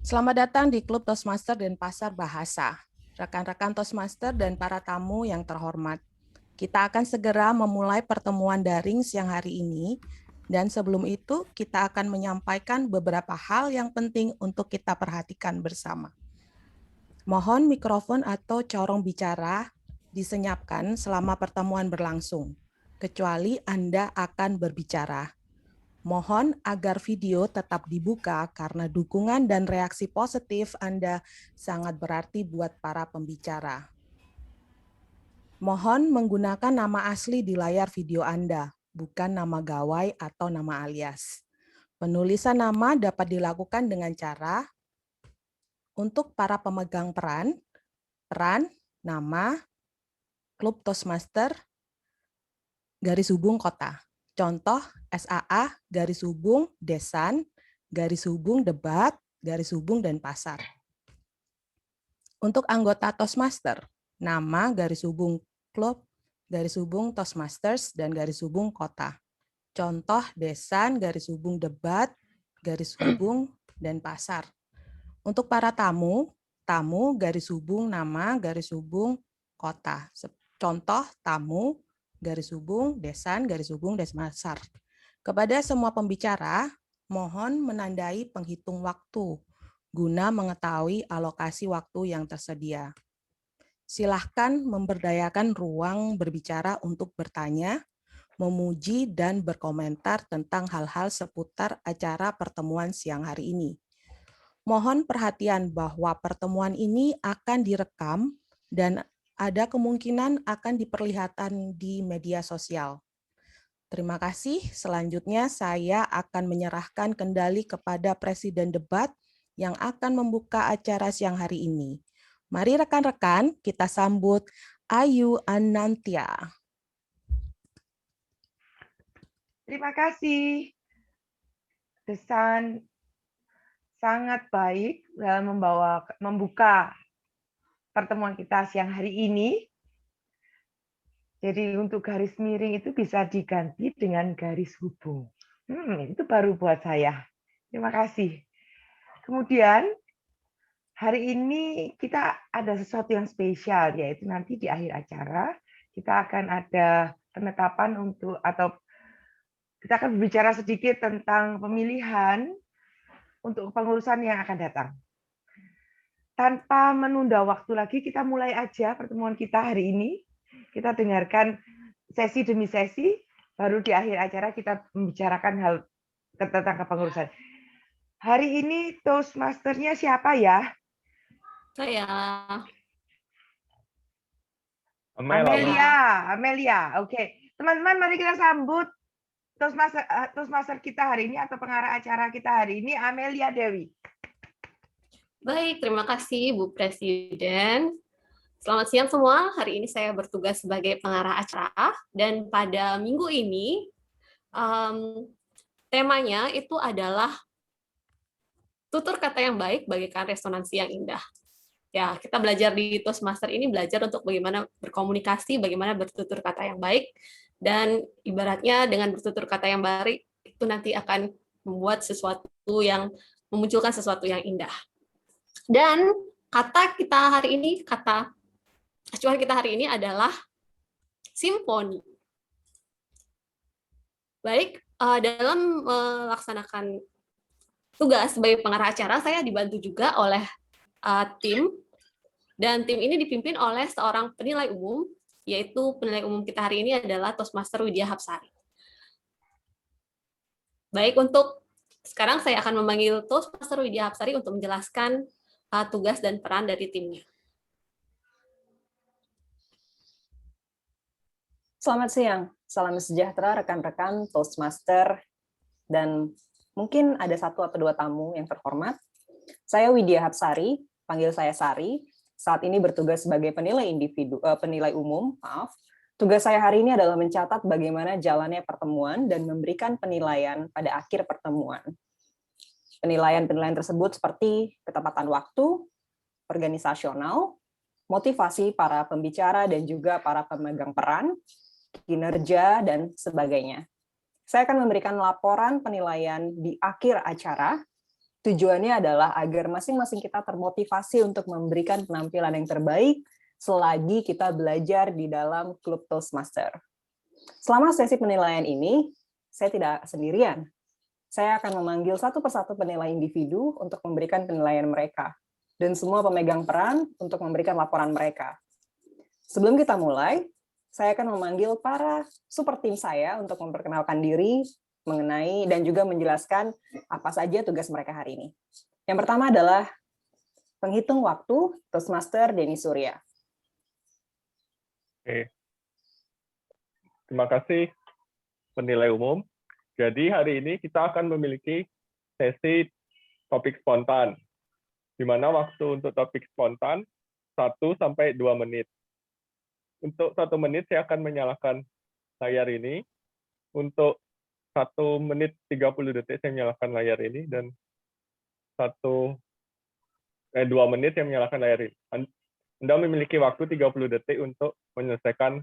Selamat datang di Klub Toastmaster dan Pasar Bahasa. Rekan-rekan Toastmaster dan para tamu yang terhormat. Kita akan segera memulai pertemuan daring siang hari ini, dan sebelum itu kita akan menyampaikan beberapa hal yang penting untuk kita perhatikan bersama. Mohon mikrofon atau corong bicara disenyapkan selama pertemuan berlangsung, kecuali Anda akan berbicara. Mohon agar video tetap dibuka karena dukungan dan reaksi positif Anda sangat berarti buat para pembicara. Mohon menggunakan nama asli di layar video Anda, bukan nama gawai atau nama alias. Penulisan nama dapat dilakukan dengan cara untuk para pemegang peran, nama, klub Toastmaster, garis hubung kota. Contoh SAA, garis hubung Desan, garis hubung Debat, garis hubung dan Pasar. Untuk anggota Toastmaster, nama, garis hubung klub, garis hubung Toastmasters, dan garis hubung kota. Contoh Desan, garis hubung Debat, garis hubung dan Pasar. Untuk para tamu, garis hubung nama, garis hubung kota. Contoh tamu, garis hubung Desan, garis hubung Desmasar. Kepada semua pembicara, mohon menandai penghitung waktu guna mengetahui alokasi waktu yang tersedia. Silahkan memberdayakan ruang berbicara untuk bertanya, memuji, dan berkomentar tentang hal-hal seputar acara pertemuan siang hari ini. Mohon perhatian bahwa pertemuan ini akan direkam dan ada kemungkinan akan diperlihatkan di media sosial. Terima kasih. Selanjutnya saya akan menyerahkan kendali kepada Presiden Debat yang akan membuka acara siang hari ini. Mari rekan-rekan kita sambut Ayu Anantia. Terima kasih. Desan sangat baik dalam membuka pertemuan kita siang hari ini. Jadi untuk garis miring itu bisa diganti dengan garis hubung. Itu baru buat saya. Terima kasih. Kemudian hari ini kita ada sesuatu yang spesial, yaitu nanti di akhir acara kita akan ada penetapan atau kita akan berbicara sedikit tentang pemilihan untuk pengurusan yang akan datang. Tanpa menunda waktu lagi, kita mulai aja pertemuan kita hari ini. Kita dengarkan sesi demi sesi, baru di akhir acara kita membicarakan hal tentang kepengurusan. Hari ini Toastmaster-nya siapa ya? Saya. Amelia. Oke. Teman-teman, mari kita sambut Toastmaster kita hari ini atau pengarah acara kita hari ini, Amelia Dewi. Baik, terima kasih Bu Presiden. Selamat siang semua. Hari ini saya bertugas sebagai pengarah acara dan pada minggu ini temanya itu adalah tutur kata yang baik bagaikan resonansi yang indah. Ya, kita belajar di Toastmaster ini belajar untuk bagaimana berkomunikasi, bagaimana bertutur kata yang baik, dan ibaratnya dengan bertutur kata yang baik itu nanti akan membuat memunculkan sesuatu yang indah. Dan kata kita hari ini, kata acuan kita hari ini adalah simfoni. Baik, dalam melaksanakan tugas sebagai pengarah acara, saya dibantu juga oleh tim, dan tim ini dipimpin oleh seorang penilai umum, yaitu penilai umum kita hari ini adalah Toastmaster Widya Hapsari. Baik, untuk sekarang saya akan memanggil Toastmaster Widya Hapsari untuk menjelaskan tugas dan peran dari timnya. Selamat siang, salam sejahtera rekan-rekan Toastmaster, dan mungkin ada satu atau dua tamu yang terhormat. Saya Widya Hapsari, panggil saya Sari, saat ini bertugas sebagai penilai umum. Tugas saya hari ini adalah mencatat bagaimana jalannya pertemuan dan memberikan penilaian pada akhir pertemuan. Penilaian-penilaian tersebut seperti ketepatan waktu, organisasional, motivasi para pembicara dan juga para pemegang peran, kinerja, dan sebagainya. Saya akan memberikan laporan penilaian di akhir acara, Tujuannya adalah agar masing-masing kita termotivasi untuk memberikan penampilan yang terbaik selagi kita belajar di dalam klub Toastmaster. Selama sesi penilaian ini, saya tidak sendirian. Saya akan memanggil satu persatu penilai individu untuk memberikan penilaian mereka, dan semua pemegang peran untuk memberikan laporan mereka. Sebelum kita mulai, saya akan memanggil para super tim saya untuk memperkenalkan diri, mengenai dan juga menjelaskan apa saja tugas mereka hari ini. Yang pertama adalah penghitung waktu Toastmaster Denny Surya. Oke. Terima kasih penilai umum. Jadi hari ini kita akan memiliki sesi topik spontan, di mana waktu untuk topik spontan 1 sampai 2 menit. Untuk 1 menit saya akan menyalakan layar ini. Untuk 1 menit 30 detik saya menyalakan layar ini, dan 2 menit saya menyalakan layar ini. Anda memiliki waktu 30 detik untuk menyelesaikan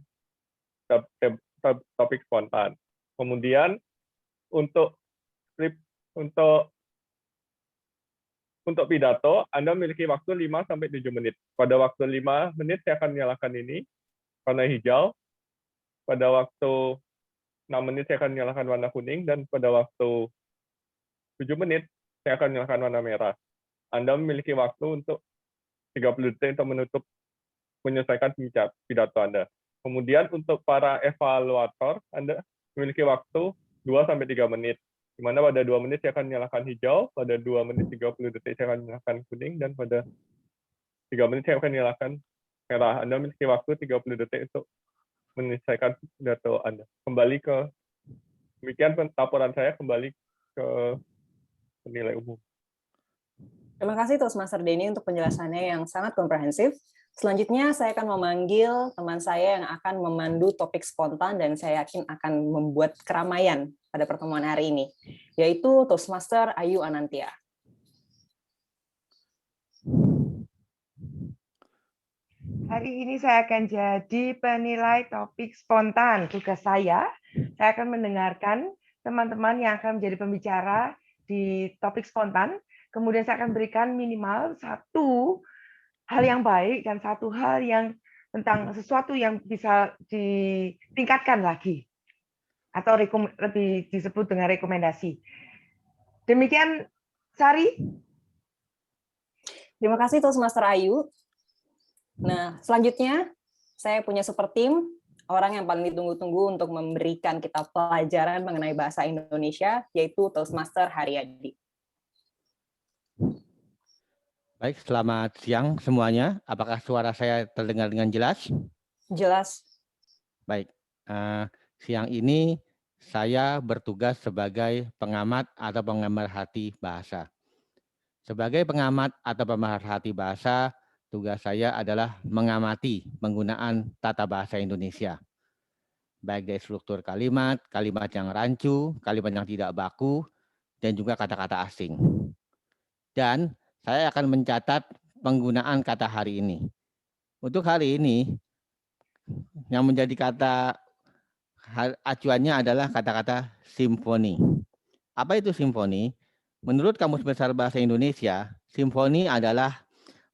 topik spontan. Kemudian untuk pidato, Anda memiliki waktu 5 sampai 7 menit. Pada waktu 5 menit saya akan menyalakan ini warna hijau. Pada waktu 6 menit saya akan menyalakan warna kuning, dan pada waktu 7 menit saya akan menyalakan warna merah. Anda memiliki waktu untuk 30 detik untuk menyelesaikan pidato Anda. Kemudian untuk para evaluator, Anda memiliki waktu 2 sampai 3 menit. Di mana pada 2 menit saya akan menyalakan hijau, pada 2 menit 30 detik saya akan menyalakan kuning, dan pada 3 menit saya akan menyalakan merah. Anda memiliki waktu 30 detik untuk menyelesaikan pidato Anda. Demikian laporan saya, kembali ke penilai umum. Terima kasih Toastmaster Denny untuk penjelasannya yang sangat komprehensif. Selanjutnya saya akan memanggil teman saya yang akan memandu topik spontan dan saya yakin akan membuat keramaian pada pertemuan hari ini, yaitu Toastmaster Ayu Anantia. Hari ini saya akan jadi penilai topik spontan. Tugas saya akan mendengarkan teman-teman yang akan menjadi pembicara di topik spontan. Kemudian saya akan berikan minimal 1 hal yang baik dan 1 hal yang tentang sesuatu yang bisa ditingkatkan lagi. Atau lebih disebut dengan rekomendasi. Demikian, Sari. Terima kasih Toastmaster Ayu. Nah, selanjutnya saya punya super tim, orang yang paling ditunggu-tunggu untuk memberikan kita pelajaran mengenai bahasa Indonesia, yaitu Toastmaster Haryadi. Baik, selamat siang semuanya. Apakah suara saya terdengar dengan jelas? Jelas. Baik, siang ini saya bertugas sebagai pengamat atau pemerhati bahasa. Sebagai pengamat atau pemerhati bahasa, tugas saya adalah mengamati penggunaan tata bahasa Indonesia. Baik dari struktur kalimat, kalimat yang rancu, kalimat yang tidak baku, dan juga kata-kata asing. Dan saya akan mencatat penggunaan kata hari ini. Untuk hari ini, yang menjadi kata acuannya adalah kata-kata simfoni. Apa itu simfoni? Menurut Kamus Besar Bahasa Indonesia, simfoni adalah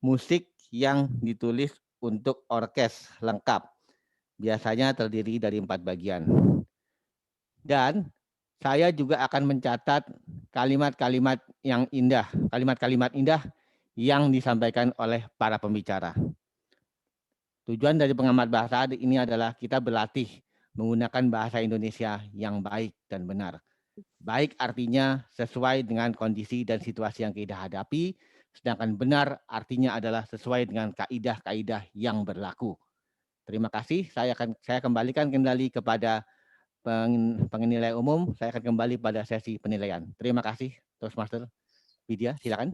musik yang ditulis untuk orkes lengkap. Biasanya terdiri dari 4 bagian. Dan saya juga akan mencatat kalimat-kalimat yang indah, kalimat-kalimat indah yang disampaikan oleh para pembicara. Tujuan dari pengamat bahasa ini adalah kita berlatih menggunakan bahasa Indonesia yang baik dan benar. Baik artinya sesuai dengan kondisi dan situasi yang kita hadapi, sedangkan benar artinya adalah sesuai dengan kaidah-kaidah yang berlaku. Terima kasih, saya kembalikan kembali kepada penilai umum. Saya akan kembali pada sesi penilaian. Terima kasih, Toastmaster. Widya, silakan.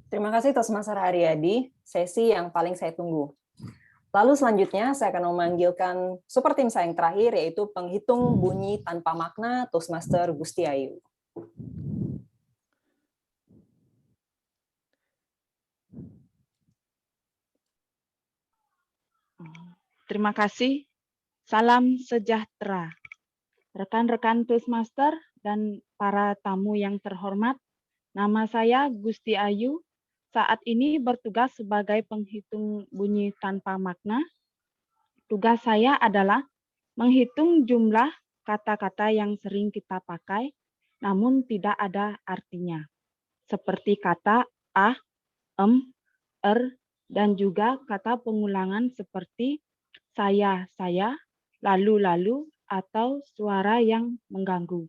Terima kasih Toastmaster Haryadi, sesi yang paling saya tunggu. Lalu selanjutnya saya akan memanggilkan super tim saya yang terakhir, yaitu penghitung bunyi tanpa makna Toastmaster Gusti Ayu. Terima kasih. Salam sejahtera. Rekan-rekan Toastmaster dan para tamu yang terhormat, Nama saya Gusti Ayu. Saat ini bertugas sebagai penghitung bunyi tanpa makna. Tugas saya adalah menghitung jumlah kata-kata yang sering kita pakai, namun tidak ada artinya. Seperti kata ah, dan juga kata pengulangan seperti saya, lalu, atau suara yang mengganggu.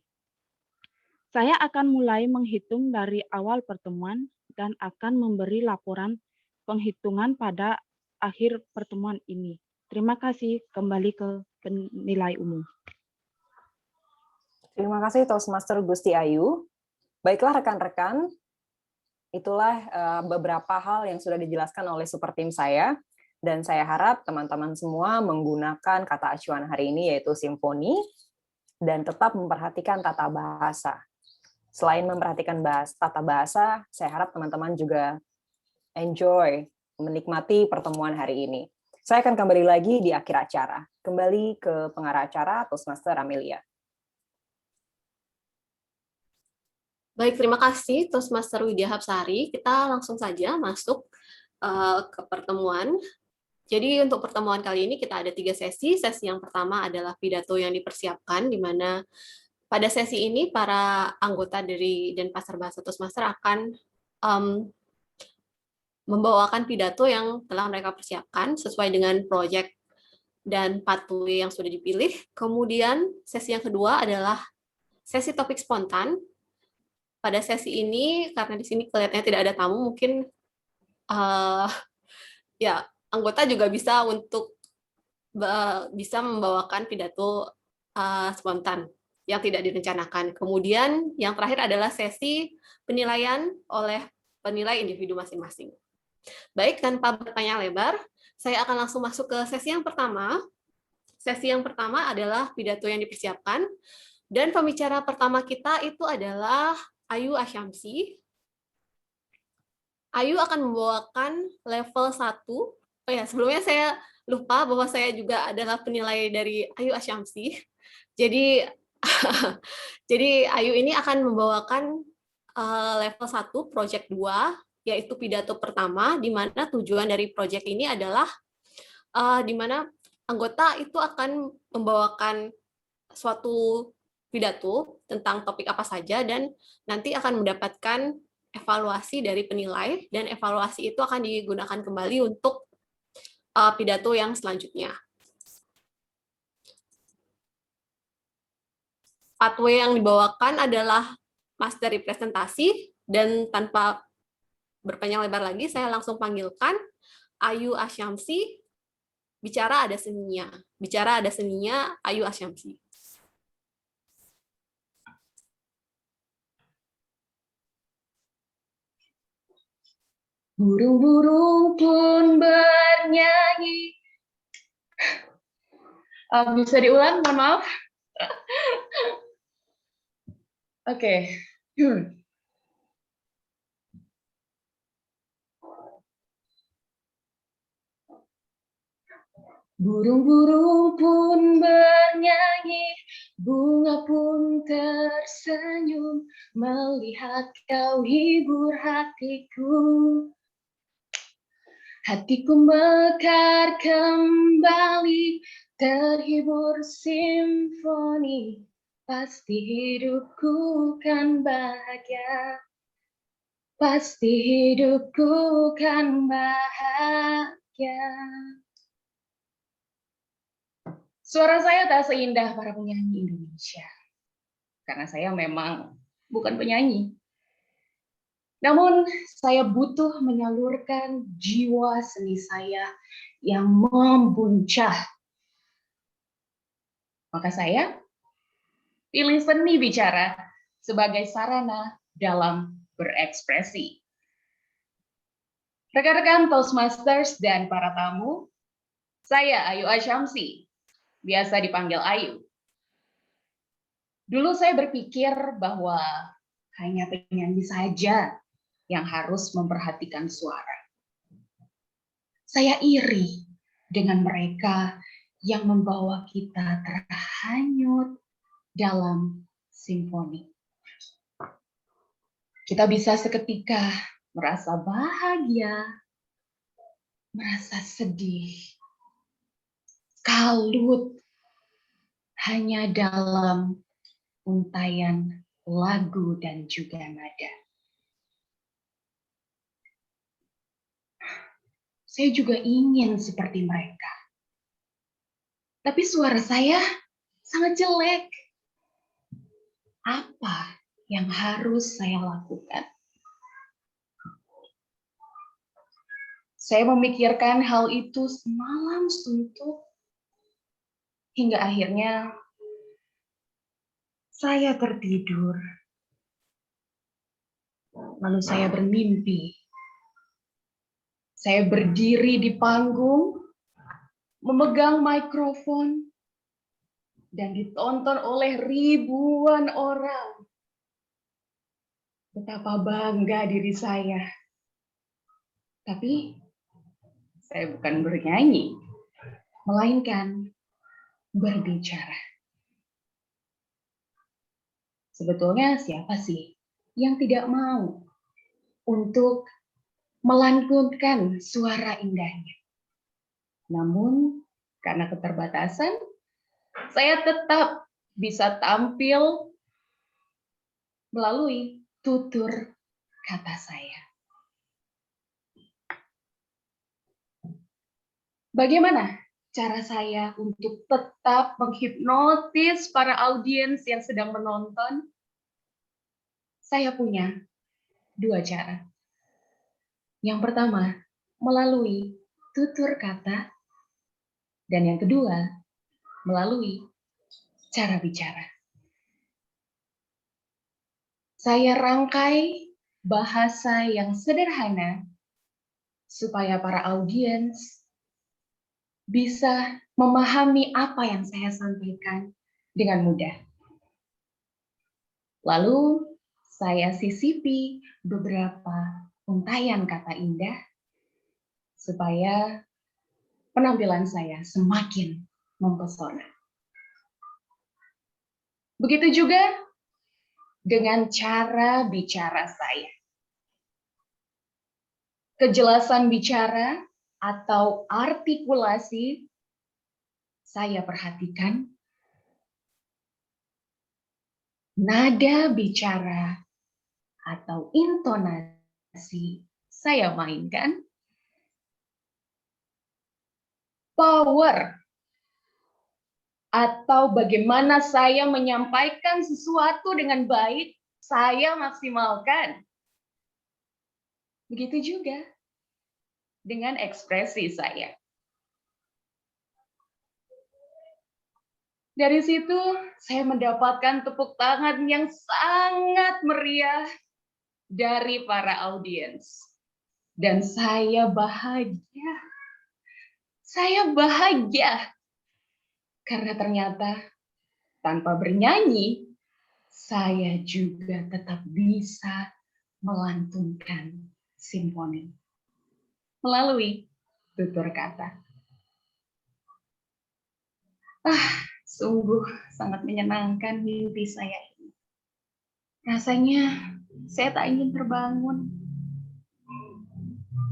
Saya akan mulai menghitung dari awal pertemuan dan akan memberi laporan penghitungan pada akhir pertemuan ini. Terima kasih, kembali ke penilai umum. Terima kasih Toastmaster Gusti Ayu. Baiklah rekan-rekan, itulah beberapa hal yang sudah dijelaskan oleh super tim saya, dan saya harap teman-teman semua menggunakan kata acuan hari ini yaitu simfoni, dan tetap memperhatikan tata bahasa. Selain memperhatikan tata bahasa, saya harap teman-teman juga enjoy, menikmati pertemuan hari ini. Saya akan kembali lagi di akhir acara. Kembali ke pengarah acara, Toastmaster Amelia. Baik, terima kasih Toastmaster Widya Hapsari. Kita langsung saja masuk ke pertemuan. Jadi untuk pertemuan kali ini kita ada 3 sesi. Sesi yang pertama adalah pidato yang dipersiapkan, di mana pada sesi ini para anggota dari Denpasar Bahasa Toastmaster akan membawakan pidato yang telah mereka persiapkan sesuai dengan proyek dan pathway yang sudah dipilih. Kemudian sesi yang kedua adalah sesi topik spontan. Pada sesi ini, karena di sini kelihatannya tidak ada tamu, mungkin ya anggota juga bisa membawakan pidato spontan yang tidak direncanakan. Kemudian yang terakhir adalah sesi penilaian oleh penilai individu masing-masing. Baik, tanpa berpanjang lebar, saya akan langsung masuk ke sesi yang pertama. Sesi yang pertama adalah pidato yang dipersiapkan, dan pembicara pertama kita itu adalah Ayu Asyamsi. Ayu akan membawakan level 1. Oh ya, sebelumnya saya lupa bahwa saya juga adalah penilai dari Ayu Asyamsi. Jadi Ayu ini akan membawakan level 1 project 2, yaitu pidato pertama, di mana tujuan dari project ini adalah di mana anggota itu akan membawakan suatu pidato tentang topik apa saja, dan nanti akan mendapatkan evaluasi dari penilai, dan evaluasi itu akan digunakan kembali untuk pidato yang selanjutnya. Pathway yang dibawakan adalah materi presentasi, dan tanpa berpanjang lebar lagi, saya langsung panggilkan Ayu Asyamsi. Bicara ada seninya. Bicara ada seninya, Ayu Asyamsi. Burung-burung pun bernyanyi. Bisa diulang, mohon maaf. Oke. Burung-burung pun bernyanyi, bunga pun tersenyum, melihat kau hibur hatiku. Hatiku mekar kembali, terhibur simfoni, pasti hidupku kan bahagia. Pasti hidupku kan bahagia. Suara saya tak seindah para penyanyi Indonesia, karena saya memang bukan penyanyi. Namun, saya butuh menyalurkan jiwa seni saya yang membuncah. Maka saya pilih seni bicara sebagai sarana dalam berekspresi. Rekan-rekan Toastmasters dan para tamu, saya Ayu Asyamsi, biasa dipanggil Ayu. Dulu saya berpikir bahwa hanya penyanyi saja yang harus memperhatikan suara. Saya iri dengan mereka yang membawa kita terhanyut dalam simfoni. Kita bisa seketika merasa bahagia, merasa sedih, kalut, hanya dalam untaian lagu dan juga nada. Saya juga ingin seperti mereka. Tapi suara saya sangat jelek. Apa yang harus saya lakukan? Saya memikirkan hal itu semalam suntuk, hingga akhirnya saya tertidur. Lalu saya bermimpi. Saya berdiri di panggung, memegang mikrofon, dan ditonton oleh ribuan orang. Betapa bangga diri saya. Tapi saya bukan bernyanyi, melainkan berbicara. Sebetulnya siapa sih yang tidak mau untuk melantunkan suara indahnya? Namun karena keterbatasan, saya tetap bisa tampil melalui tutur kata saya. Bagaimana cara saya untuk tetap menghipnotis para audiens yang sedang menonton? Saya punya dua cara. Yang pertama, melalui tutur kata, dan yang kedua, melalui cara bicara. Saya rangkai bahasa yang sederhana supaya para audiens bisa memahami apa yang saya sampaikan dengan mudah. Lalu saya sisipi beberapa untaian kata indah supaya penampilan saya semakin mempesona. Begitu juga dengan cara bicara saya. Kejelasan bicara atau artikulasi saya perhatikan. Nada bicara atau intonasi saya mainkan. Power atau bagaimana saya menyampaikan sesuatu dengan baik, saya maksimalkan. Begitu juga dengan ekspresi saya. Dari situ saya mendapatkan tepuk tangan yang sangat meriah dari para audiens. Dan saya bahagia. Saya bahagia. Karena ternyata tanpa bernyanyi, saya juga tetap bisa melantunkan simfoni melalui tutur kata. Sungguh sangat menyenangkan mimpi saya ini. Rasanya saya tak ingin terbangun.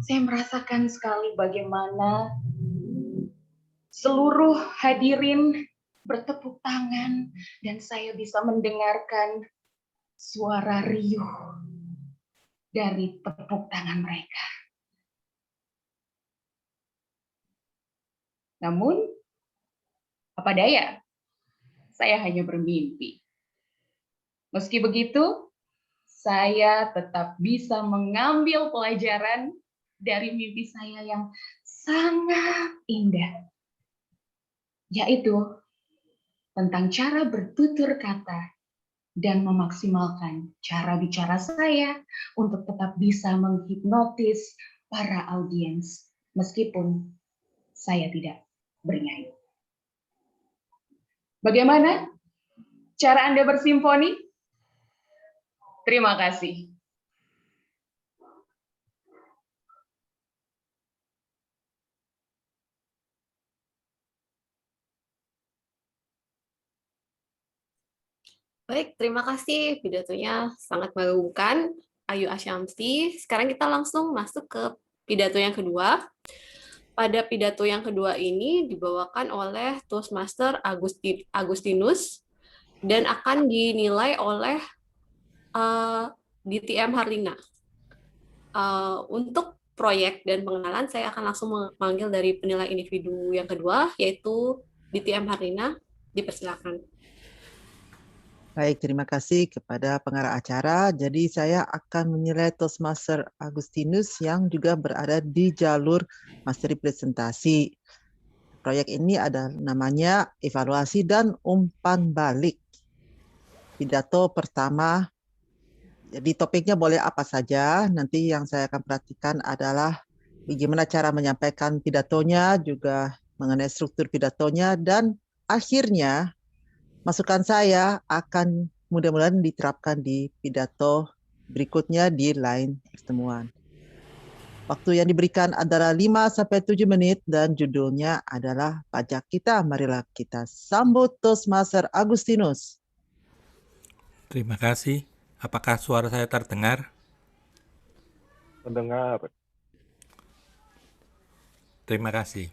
Saya merasakan sekali bagaimana seluruh hadirin bertepuk tangan dan saya bisa mendengarkan suara riuh dari tepuk tangan mereka. Namun, apa daya, saya hanya bermimpi. Meski begitu, saya tetap bisa mengambil pelajaran dari mimpi saya yang sangat indah, yaitu tentang cara bertutur kata dan memaksimalkan cara bicara saya untuk tetap bisa menghipnotis para audiens meskipun saya tidak bernyanyi. Bagaimana cara Anda bersimfoni? Terima kasih. Baik, terima kasih. Pidatonya sangat mengagumkan. Ayu Asyamsi. Sekarang kita langsung masuk ke pidato yang kedua. Pada pidato yang kedua ini dibawakan oleh Toastmaster Agustinus dan akan dinilai oleh DTM Harlina. Untuk proyek dan pengenalan, saya akan langsung memanggil dari penilai individu yang kedua, yaitu DTM Harlina. Dipersilakan. Baik, terima kasih kepada pengarah acara. Jadi saya akan menilai Toastmaster Agustinus yang juga berada di jalur materi presentasi. Proyek ini ada namanya evaluasi dan umpan balik. Pidato pertama, jadi topiknya boleh apa saja. Nanti yang saya akan perhatikan adalah bagaimana cara menyampaikan pidatonya, juga mengenai struktur pidatonya, dan akhirnya masukan saya akan mudah-mudahan diterapkan di pidato berikutnya di lain pertemuan. Waktu yang diberikan adalah 5-7 menit dan judulnya adalah Pajak Kita. Marilah kita sambut Toastmaster Agustinus. Terima kasih. Apakah suara saya terdengar? Mendengar. Terima kasih.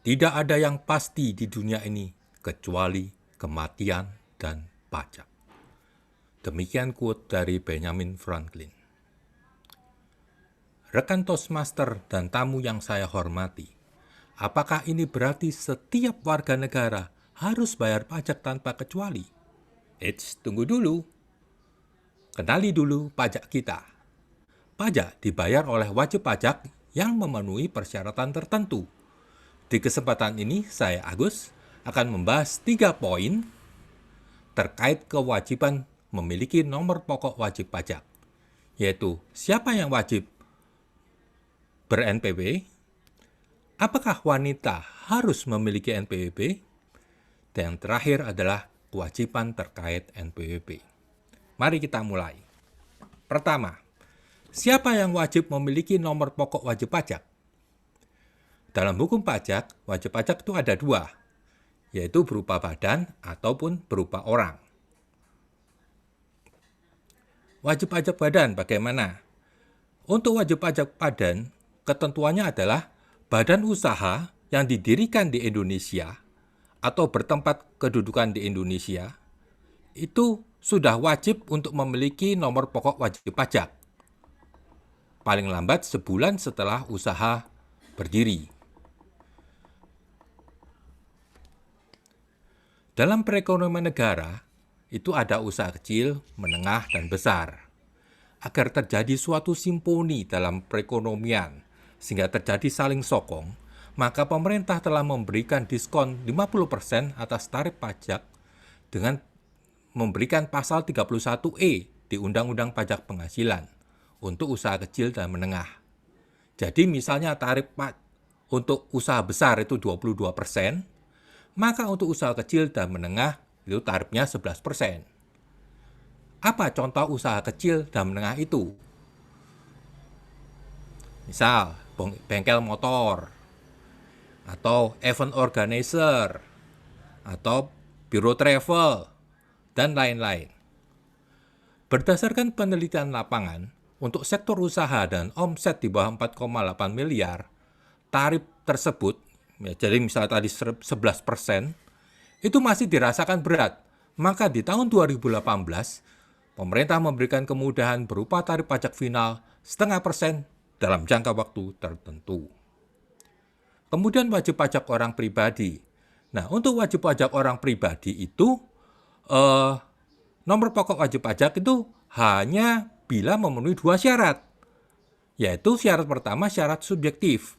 Tidak ada yang pasti di dunia ini kecuali kematian dan pajak. Demikian quote dari Benjamin Franklin. Rekan Toastmaster dan tamu yang saya hormati, apakah ini berarti setiap warga negara harus bayar pajak tanpa kecuali? Eits, tunggu dulu. Kenali dulu pajak kita. Pajak dibayar oleh wajib pajak yang memenuhi persyaratan tertentu. Di kesempatan ini, saya, Agus, akan membahas 3 poin terkait kewajiban memiliki nomor pokok wajib pajak, yaitu siapa yang wajib ber-NPWP, apakah wanita harus memiliki NPWP, dan yang terakhir adalah kewajiban terkait NPWP. Mari kita mulai. Pertama, siapa yang wajib memiliki nomor pokok wajib pajak? Dalam hukum pajak, wajib pajak itu ada 2, yaitu berupa badan ataupun berupa orang. Wajib pajak badan bagaimana? Untuk wajib pajak badan, ketentuannya adalah badan usaha yang didirikan di Indonesia atau bertempat kedudukan di Indonesia, itu sudah wajib untuk memiliki nomor pokok wajib pajak. Paling lambat sebulan setelah usaha berdiri. Dalam perekonomian negara, itu ada usaha kecil, menengah, dan besar. Agar terjadi suatu simfoni dalam perekonomian, sehingga terjadi saling sokong, maka pemerintah telah memberikan diskon 50% atas tarif pajak dengan memberikan pasal 31E di Undang-Undang Pajak Penghasilan untuk usaha kecil dan menengah. Jadi misalnya tarif untuk usaha besar itu 22%, maka untuk usaha kecil dan menengah itu tarifnya 11%. Apa contoh usaha kecil dan menengah itu? Misal, bengkel motor, atau event organizer, atau biro travel, dan lain-lain. Berdasarkan penelitian lapangan, untuk sektor usaha dan omset di bawah 4,8 miliar, tarif tersebut, ya, jadi misalnya tadi 11%, itu masih dirasakan berat. Maka di tahun 2018, pemerintah memberikan kemudahan berupa tarif pajak final 0,5% dalam jangka waktu tertentu. Kemudian wajib pajak orang pribadi. Nah, untuk wajib pajak orang pribadi itu, nomor pokok wajib pajak itu hanya bila memenuhi 2 syarat. Yaitu syarat pertama syarat subjektif,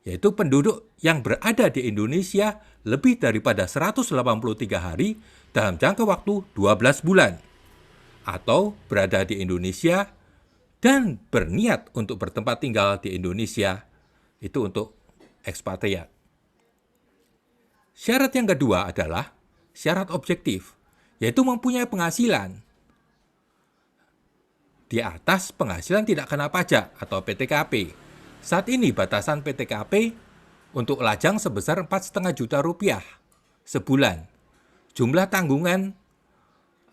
yaitu penduduk yang berada di Indonesia lebih daripada 183 hari dalam jangka waktu 12 bulan. Atau berada di Indonesia dan berniat untuk bertempat tinggal di Indonesia, itu untuk ekspatriat. Syarat yang kedua adalah syarat objektif, yaitu mempunyai penghasilan di atas penghasilan tidak kena pajak atau PTKP. Saat ini batasan PTKP untuk lajang sebesar 4,5 juta rupiah sebulan. Jumlah tanggungan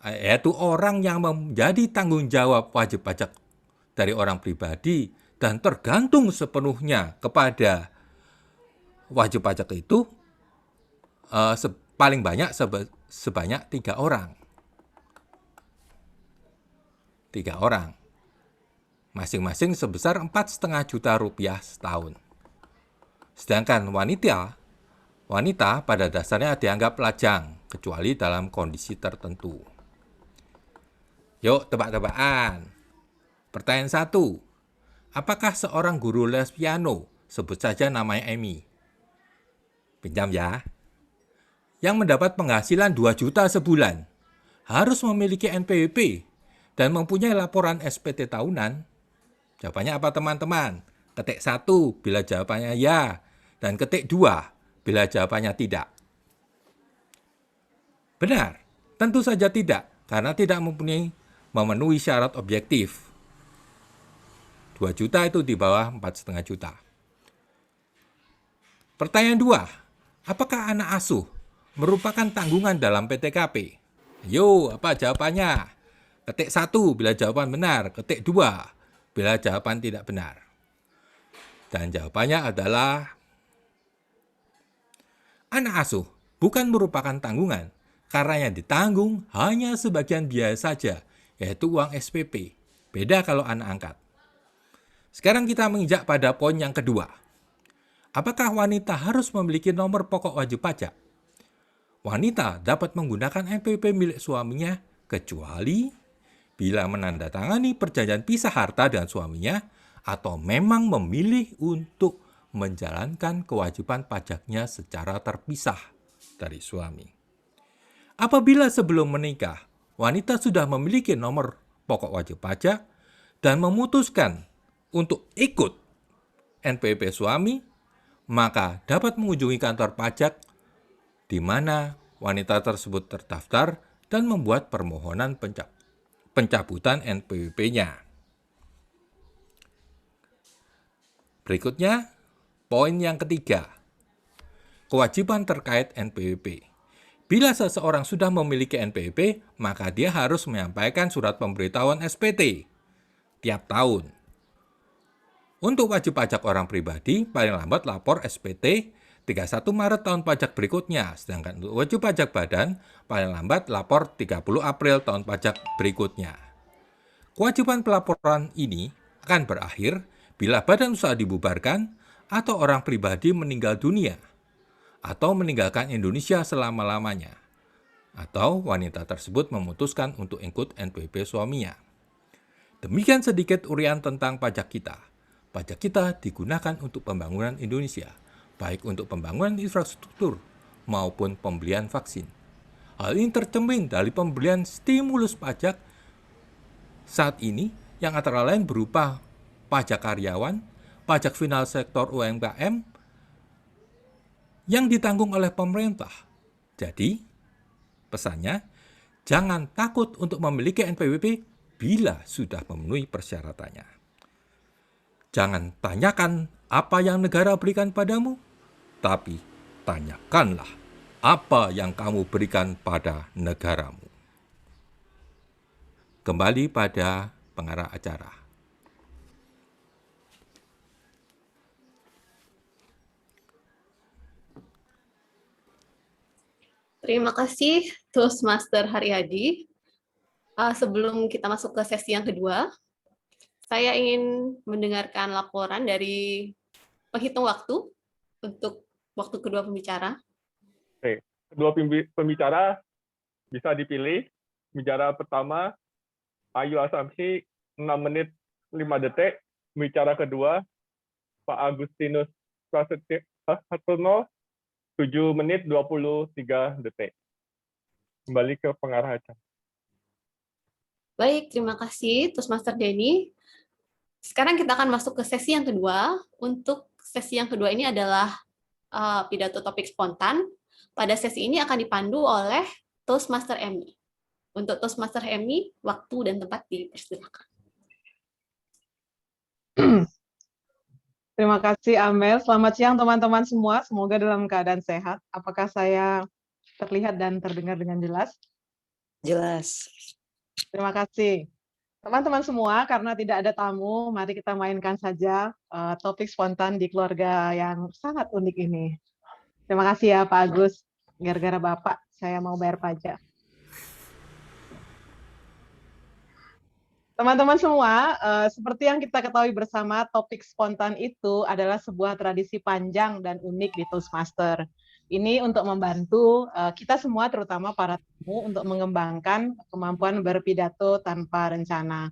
yaitu orang yang menjadi tanggung jawab wajib pajak dari orang pribadi dan tergantung sepenuhnya kepada wajib pajak itu paling banyak sebanyak 3 orang. 3 orang. Masing-masing sebesar 4,5 juta rupiah setahun. Sedangkan wanita pada dasarnya dianggap lajang, kecuali dalam kondisi tertentu. Yuk, tebak-tebakan. Pertanyaan 1. Apakah seorang guru les piano, sebut saja namanya Amy, pinjam ya, yang mendapat penghasilan 2 juta sebulan, harus memiliki NPWP dan mempunyai laporan SPT tahunan? Jawabannya apa teman-teman? Ketik 1 bila jawabannya ya, dan ketik 2 bila jawabannya tidak. Benar, tentu saja tidak, karena tidak memenuhi syarat objektif. 2 juta itu di bawah 4,5 juta. Pertanyaan 2, apakah anak asuh merupakan tanggungan dalam PTKP? Yo, apa jawabannya? Ketik 1 bila jawaban benar, ketik 2 bila jawaban tidak benar. Dan jawabannya adalah anak asuh bukan merupakan tanggungan, karena yang ditanggung hanya sebagian biaya saja, yaitu uang SPP. Beda kalau anak angkat. Sekarang kita menginjak pada poin yang kedua. Apakah wanita harus memiliki nomor pokok wajib pajak? Wanita dapat menggunakan NPWP milik suaminya kecuali bila menandatangani perjanjian pisah harta dengan suaminya atau memang memilih untuk menjalankan kewajiban pajaknya secara terpisah dari suami. Apabila sebelum menikah, wanita sudah memiliki nomor pokok wajib pajak dan memutuskan untuk ikut NPWP suami, maka dapat mengunjungi kantor pajak di mana wanita tersebut terdaftar dan membuat permohonan pencabutan NPWP-nya. Berikutnya, poin yang ketiga, kewajiban terkait NPWP. Bila seseorang sudah memiliki NPWP, maka dia harus menyampaikan surat pemberitahuan SPT tiap tahun. Untuk wajib pajak orang pribadi, paling lambat lapor SPT 31 Maret tahun pajak berikutnya, sedangkan untuk wajib pajak badan, paling lambat lapor 30 April tahun pajak berikutnya. Kewajiban pelaporan ini akan berakhir bila badan usaha dibubarkan atau orang pribadi meninggal dunia, atau meninggalkan Indonesia selama-lamanya, atau wanita tersebut memutuskan untuk ikut NPWP suaminya. Demikian sedikit uraian tentang pajak kita. Pajak kita digunakan untuk pembangunan Indonesia, baik untuk pembangunan infrastruktur maupun pembelian vaksin. Hal ini tercermin dari pembelian stimulus pajak saat ini yang antara lain berupa pajak karyawan, pajak final sektor UMKM yang ditanggung oleh pemerintah. Jadi, pesannya, jangan takut untuk memiliki NPWP bila sudah memenuhi persyaratannya. Jangan tanyakan apa yang negara berikan padamu, tapi tanyakanlah apa yang kamu berikan pada negaramu. Kembali pada pengarah acara. Terima kasih Toastmaster Haryadi. Sebelum kita masuk ke sesi yang kedua, saya ingin mendengarkan laporan dari penghitung waktu untuk waktu kedua pembicara. Oke, kedua pembicara bisa dipilih. Pembicara pertama, Ayu Asyamsi, 6 menit 5 detik. Pembicara kedua, Pak Agustinus Prasetyo, 7 menit 23 detik. Kembali ke pengarah acara. Baik, terima kasih Toastmaster Denny. Sekarang kita akan masuk ke sesi yang kedua. Untuk sesi yang kedua ini adalah pidato topik spontan. Pada sesi ini akan dipandu oleh Toastmaster Emy. Untuk Toastmaster Emy, waktu dan tempat dipersilakan. Terima kasih Amel. Selamat siang teman-teman semua. Semoga dalam keadaan sehat. Apakah saya terlihat dan terdengar dengan jelas? Jelas. Terima kasih. Teman-teman semua, karena tidak ada tamu, mari kita mainkan saja topik spontan di keluarga yang sangat unik ini. Terima kasih ya Pak Agus. Gara-gara Bapak, saya mau bayar pajak. Teman-teman semua, seperti yang kita ketahui bersama, topik spontan itu adalah sebuah tradisi panjang dan unik di Toastmaster. Ini untuk membantu kita semua, terutama para tamu, untuk mengembangkan kemampuan berpidato tanpa rencana.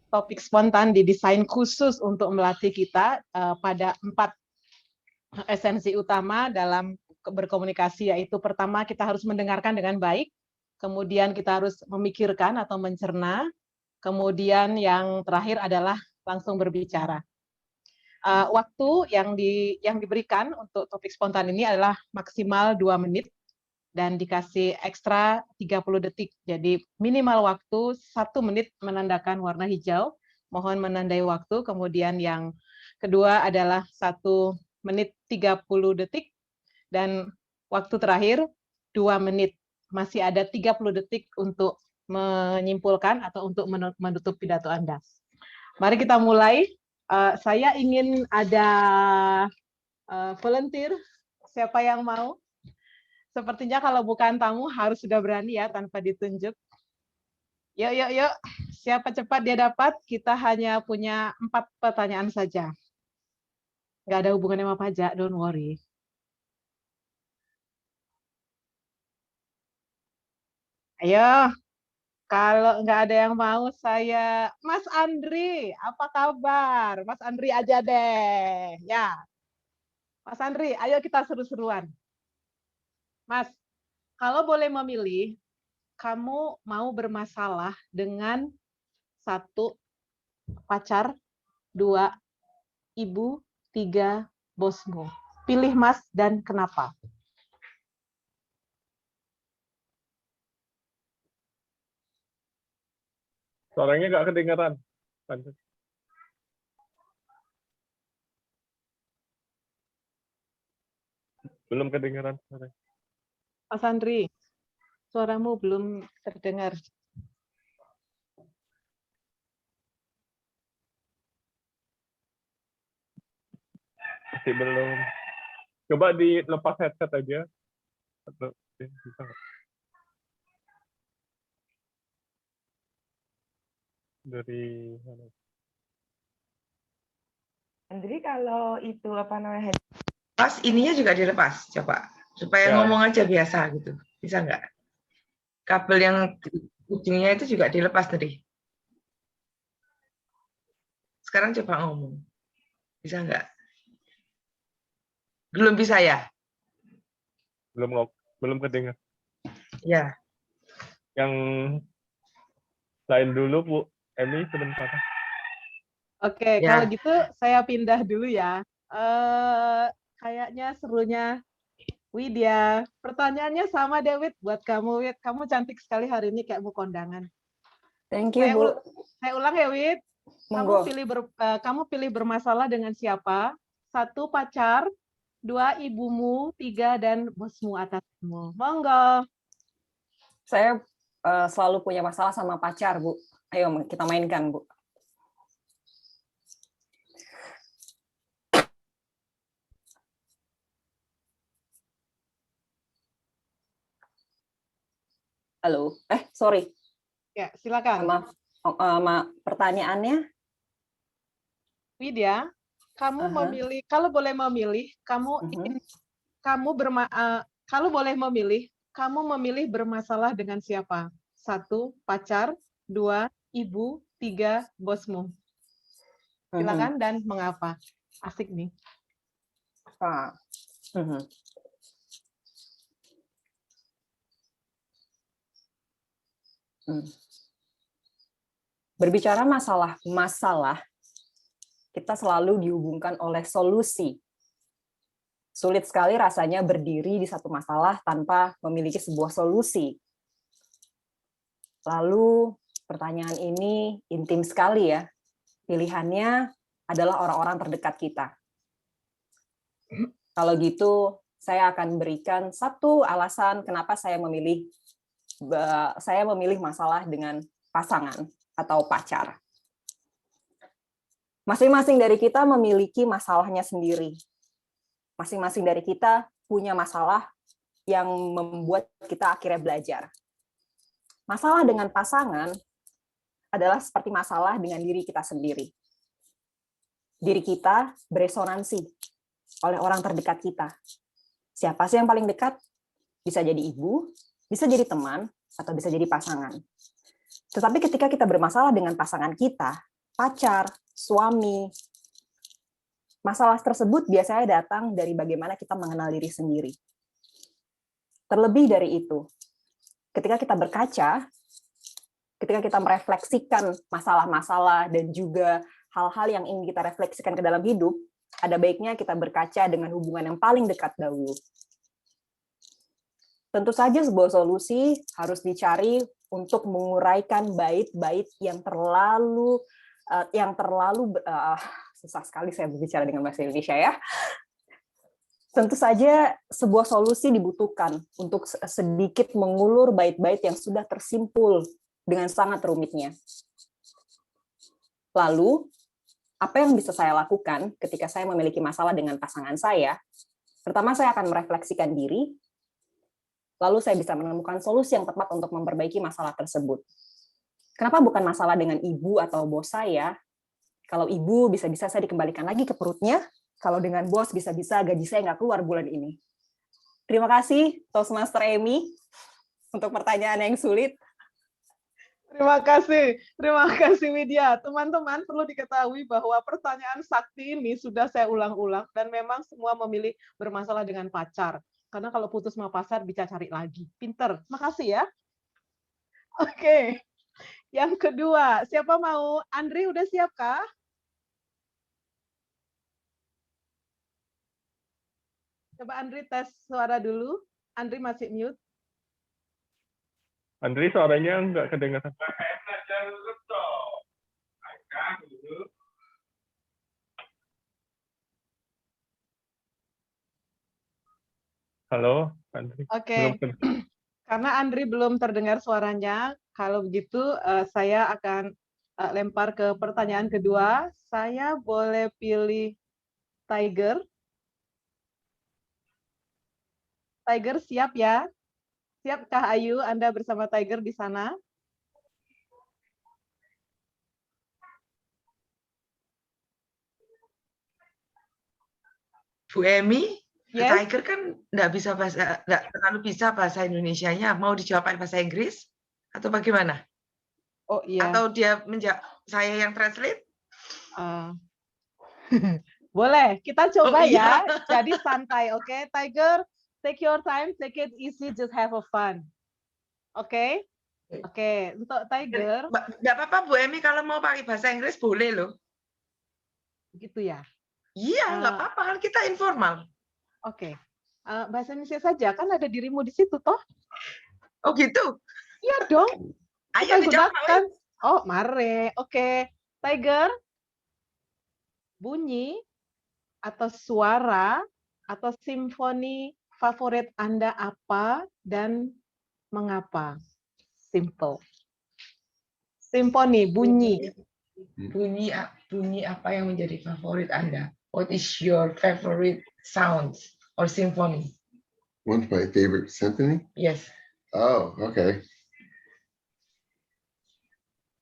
Topik spontan didesain khusus untuk melatih kita pada 4 esensi utama dalam berkomunikasi, yaitu pertama kita harus mendengarkan dengan baik, kemudian kita harus memikirkan atau mencerna, kemudian yang terakhir adalah langsung berbicara. Waktu yang diberikan untuk topik spontan ini adalah maksimal 2 menit dan dikasih ekstra 30 detik. Jadi minimal waktu 1 menit menandakan warna hijau. Mohon menandai waktu. Kemudian yang kedua adalah 1 menit 30 detik. Dan waktu terakhir 2 menit. Masih ada 30 detik untuk menyimpulkan atau untuk menutup pidato Anda. Mari kita mulai. Saya ingin ada volunteer. Siapa yang mau? Sepertinya kalau bukan tamu harus sudah berani ya tanpa ditunjuk. Yuk. Siapa cepat dia dapat. Kita hanya punya 4 pertanyaan saja. Nggak ada hubungannya sama pajak, don't worry. Ayo. Kalau nggak ada yang mau, saya... Mas Andri, apa kabar? Mas Andri aja deh. Ya. Mas Andri, ayo kita seru-seruan. Mas, kalau boleh memilih, kamu mau bermasalah dengan 1, pacar, 2, ibu, 3, bosmu. Pilih Mas dan kenapa? Suaranya nggak kedengeran. Belum kedengeran suaranya. Mas Andri, suaramu belum terdengar. Masih belum. Coba dilepas headset aja. Bisa nggak? Dari mana? Andri, kalau itu apa namanya, pas ininya juga dilepas, coba supaya Ya. ngomong aja biasa gitu, bisa nggak? Kabel yang ujungnya itu juga dilepas tadi. Sekarang coba ngomong, bisa nggak? Belum bisa ya? Belum kedengar. Ya. Yang lain dulu, Bu. Emi sebentar. Oke, Ya. kalau gitu saya pindah dulu ya. Kayaknya serunya Widya. Pertanyaannya sama deh, Wid, buat kamu, Wid. Kamu cantik sekali hari ini kayak mau kondangan. Thank you, Bu. Saya ulang ya, Wid. Monggo. Kamu pilih bermasalah dengan siapa? 1, pacar, 2, ibumu, 3, dan bosmu atasmu. Monggo. Saya selalu punya masalah sama pacar, Bu. Ayo kita mainkan, Bu. Halo. Sorry. Ya, silakan. Maaf, pertanyaannya? Widya, kamu memilih, kalau boleh memilih, kalau boleh memilih, kamu memilih bermasalah dengan siapa? 1, pacar, 2, ibu, 3, bosmu. Silakan dan mengapa? Asik nih. Berbicara masalah, kita selalu dihubungkan oleh solusi. Sulit sekali rasanya berdiri di satu masalah tanpa memiliki sebuah solusi. Lalu pertanyaan ini intim sekali ya. Pilihannya adalah orang-orang terdekat kita. Kalau gitu, saya akan berikan 1 alasan kenapa saya memilih saya memilih masalah dengan pasangan atau pacar. Masing-masing dari kita memiliki masalahnya sendiri. Masing-masing dari kita punya masalah yang membuat kita akhirnya belajar. Masalah dengan pasangan adalah seperti masalah dengan diri kita sendiri. Diri kita beresonansi oleh orang terdekat kita. Siapa sih yang paling dekat? Bisa jadi ibu, bisa jadi teman, atau bisa jadi pasangan. Tetapi ketika kita bermasalah dengan pasangan kita, pacar, suami, masalah tersebut biasanya datang dari bagaimana kita mengenal diri sendiri. Terlebih dari itu, ketika kita berkaca, ketika kita merefleksikan masalah-masalah dan juga hal-hal yang ingin kita refleksikan ke dalam hidup, ada baiknya kita berkaca dengan hubungan yang paling dekat dahulu. Tentu saja sebuah solusi harus dicari untuk menguraikan bait-bait yang terlalu susah sekali saya berbicara dengan bahasa Indonesia ya. Tentu saja sebuah solusi dibutuhkan untuk sedikit mengulur bait-bait yang sudah tersimpul dengan sangat rumitnya. Lalu, apa yang bisa saya lakukan ketika saya memiliki masalah dengan pasangan saya? Pertama, saya akan merefleksikan diri, lalu saya bisa menemukan solusi yang tepat untuk memperbaiki masalah tersebut. Kenapa bukan masalah dengan ibu atau bos saya? Kalau ibu, bisa-bisa saya dikembalikan lagi ke perutnya. Kalau dengan bos, bisa-bisa gaji saya nggak keluar bulan ini. Terima kasih, Toastmaster Amy, untuk pertanyaan yang sulit. Terima kasih Widya. Teman-teman perlu diketahui bahwa pertanyaan sakti ini sudah saya ulang-ulang dan memang semua memilih bermasalah dengan pacar. Karena kalau putus sama pacar bisa cari lagi. Pinter. Makasih ya. Oke. Yang kedua, siapa mau? Andri udah siap kah? Coba Andri tes suara dulu. Andri masih mute. Andri suaranya nggak kedengaran. Halo, Andri. Oke. Karena Andri belum terdengar suaranya, kalau begitu saya akan lempar ke pertanyaan kedua. Saya boleh pilih Tiger. Tiger siap ya? Siapkah Ayu Anda bersama Tiger di sana? Bu Emi, Yes. Tiger kan nggak terlalu bisa bahasa Indonesianya. Mau dijawab pakai bahasa Inggris atau bagaimana? Oh iya. Atau dia saya yang translate? Boleh, kita coba iya. ya. Jadi santai, oke? Tiger, take your time, take it easy, just have a fun. Oke? Oke, untuk Tiger. Nggak apa-apa Bu Emi, kalau mau pakai bahasa Inggris boleh loh. Begitu ya? Iya, nggak apa-apa, kan kita informal. Oke. Bahasa Indonesia saja, kan ada dirimu di situ, toh? Oh gitu? Iya dong. Ayo dijawab. Oh, mare. Oke. Tiger, bunyi atau suara atau simfoni favorit Anda apa dan mengapa? Simple. Simfoni, bunyi. Bunyi apa yang menjadi favorit Anda? What is your favorite sounds or symphony? What's my favorite symphony? Yes. Oh, okay.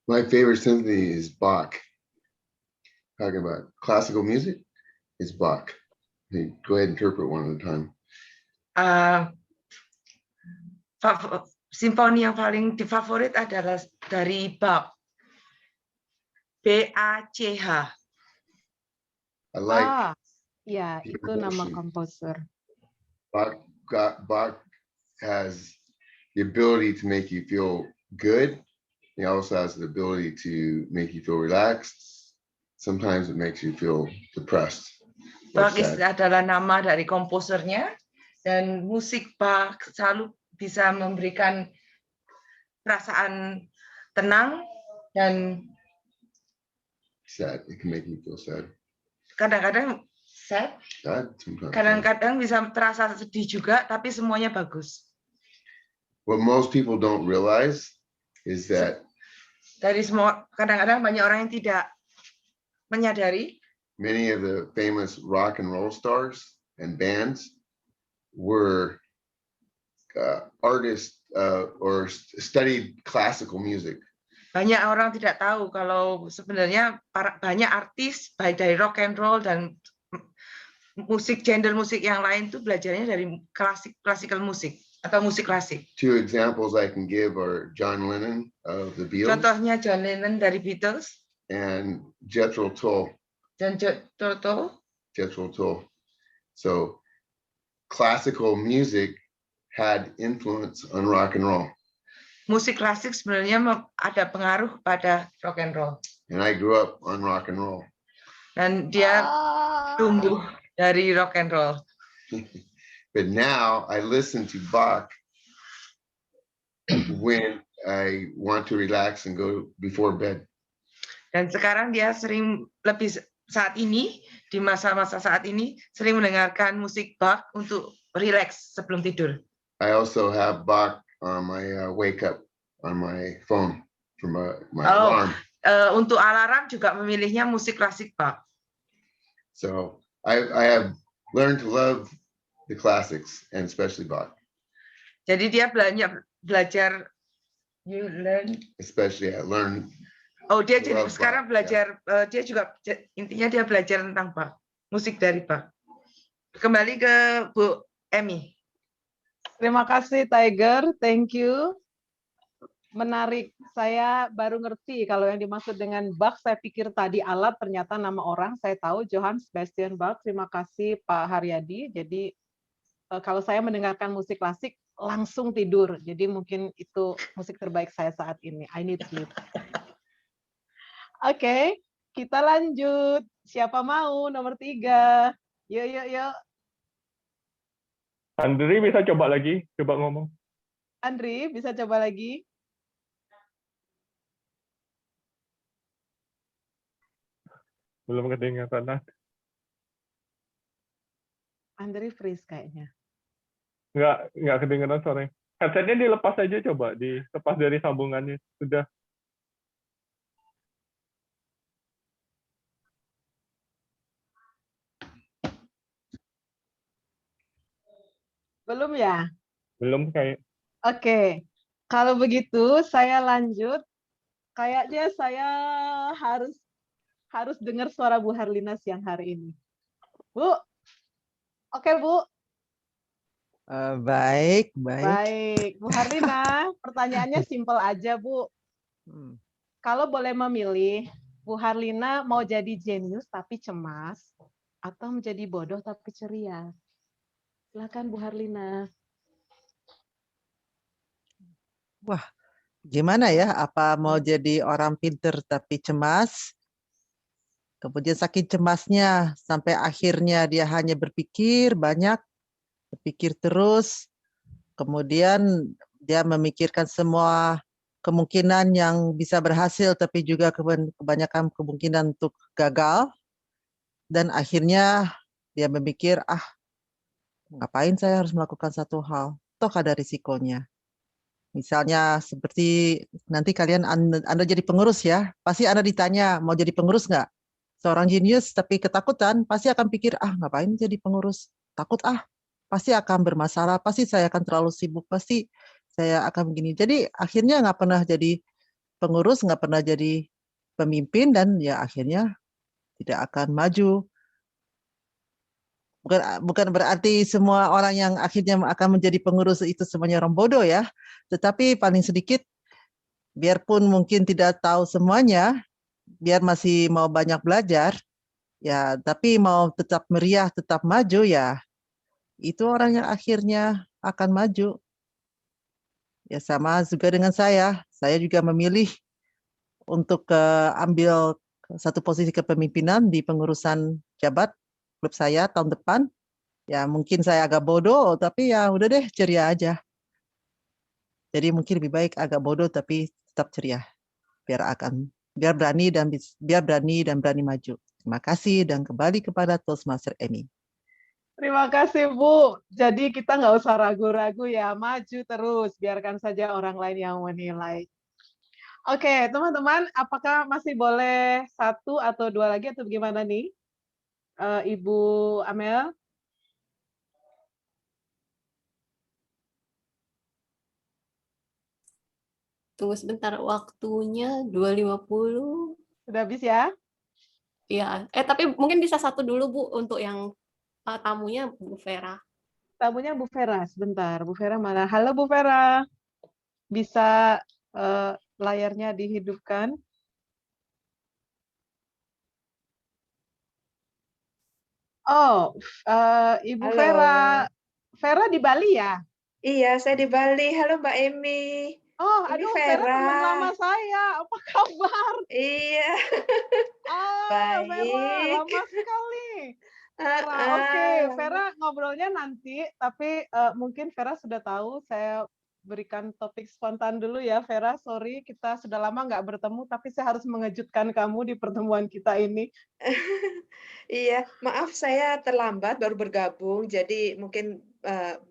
My favorite symphony is Bach. Talking about classical music, is Bach. Go ahead and interpret one at a time. Simfoni yang paling difavorit adalah dari Bach. B-A-C-H. I like. Ya, itu nama komposer. Bach has the ability to make you feel good. He also has the ability to make you feel relaxed. Sometimes it makes you feel depressed. Bach adalah nama dari komposernya, dan musik Bach selalu bisa memberikan perasaan tenang dan sad. It can make you feel sad. Kadang-kadang sad. Sad sometimes. Kadang-kadang bisa terasa sedih juga, tapi semuanya bagus. what most people don't realize is that Dari semua, kadang-kadang banyak orang yang tidak menyadari many of the famous rock and roll stars and bands were artists or studied classical music. banyak orang tidak tahu kalau sebenarnya banyak artis baik dari rock and roll dan musik genre musik yang lain itu belajarnya dari classical music atau musik klasik. Two examples I can give are John Lennon of the Beatles. Contohnya John Lennon dari Beatles and Jethro Tull. Dan Jethro Tull. So classical music had influence on rock and roll. Musik klasik sebenarnya ada pengaruh pada rock and roll. And I grew up on rock and roll. Dan dia tumbuh dari rock and roll. But now I listen to Bach when I want to relax and go before bed. Dan sekarang dia sering lebih saat ini di masa-masa saat ini sering mendengarkan musik Bach untuk relax sebelum tidur. I also have Bach on my wake up on my phone for my alarm. Untuk alarm juga memilihnya musik klasik Bach. So I have learned to love the classics and especially Bach. Jadi dia belajar. You learn. Especially I learned. Oh, dia jadi sekarang belajar. Dia juga intinya dia belajar tentang Bach, musik dari Bach. Kembali ke Bu Emi. Terima kasih Tiger, thank you. Menarik, saya baru ngerti kalau yang dimaksud dengan Bach, saya pikir tadi alat, ternyata nama orang, saya tahu Johann Sebastian Bach. Terima kasih Pak Haryadi. Jadi kalau saya mendengarkan musik klasik, langsung tidur. Jadi mungkin itu musik terbaik saya saat ini. I need sleep. Oke, kita lanjut. Siapa mau? Nomor 3. Yuk. Andri bisa coba lagi, coba ngomong. Andri, bisa coba lagi? Belum kedengaran. Andri freeze kayaknya. Nggak kedengaran suaranya. Headsetnya dilepas aja coba, dilepas dari sambungannya. Sudah. Belum ya? Belum kayak. Oke, kalau begitu saya lanjut. Kayaknya saya harus dengar suara Bu Herlina siang hari ini. Bu, oke Bu. Baik. Baik, Bu Herlina, pertanyaannya simpel aja Bu. Kalau boleh memilih, Bu Herlina mau jadi jenius tapi cemas, atau menjadi bodoh tapi ceria? Silakan Bu Herlina. Wah, gimana ya? Apa mau jadi orang pinter tapi cemas? Kemudian saking cemasnya sampai akhirnya dia hanya berpikir terus. Kemudian dia memikirkan semua kemungkinan yang bisa berhasil, tapi juga kebanyakan kemungkinan untuk gagal. Dan akhirnya dia memikir, ngapain saya harus melakukan satu hal? Toh ada risikonya. Misalnya seperti nanti kalian Anda jadi pengurus ya, pasti Anda ditanya mau jadi pengurus nggak? Seorang jenius tapi ketakutan pasti akan pikir ngapain jadi pengurus? Takut pasti akan bermasalah, pasti saya akan terlalu sibuk, pasti saya akan begini. Jadi akhirnya nggak pernah jadi pengurus, nggak pernah jadi pemimpin, dan ya akhirnya tidak akan maju. Bukan berarti semua orang yang akhirnya akan menjadi pengurus itu semuanya orang bodoh ya, tetapi paling sedikit biarpun mungkin tidak tahu semuanya, biar masih mau banyak belajar ya, tapi mau tetap meriah, tetap maju ya, itu orang yang akhirnya akan maju. Ya sama juga dengan saya juga memilih untuk ambil satu posisi kepemimpinan di pengurusan jabat klub saya tahun depan. Ya mungkin saya agak bodoh, tapi ya udah deh, ceria aja. Jadi mungkin lebih baik agak bodoh tapi tetap ceria, biar berani dan berani maju. Terima kasih, dan kembali kepada Toastmaster Emi. Terima kasih, Bu. Jadi kita nggak usah ragu-ragu ya, maju terus, biarkan saja orang lain yang menilai. Oke, teman-teman, apakah masih boleh satu atau dua lagi atau bagaimana nih? Ibu Amel? Tunggu sebentar, waktunya 2.50. Sudah habis ya? Iya, tapi mungkin bisa satu dulu Bu untuk yang tamunya Bu Vera. Tamunya Bu Vera, sebentar. Bu Vera mana? Halo Bu Vera, bisa layarnya dihidupkan? Oh, Ibu Halo. Vera. Vera di Bali ya? Iya, saya di Bali. Halo Mbak Emi. Oh, Ini aduh, Vera Vera. teman lama saya. Apa kabar? Iya. Vera, Baik. lama sekali. Vera, oke. lama. Vera ngobrolnya nanti, tapi mungkin Vera sudah tahu, saya berikan topik spontan dulu ya, Vera. Sorry, kita sudah lama nggak bertemu, tapi saya harus mengejutkan kamu di pertemuan kita ini. Iya, maaf saya terlambat baru bergabung, jadi mungkin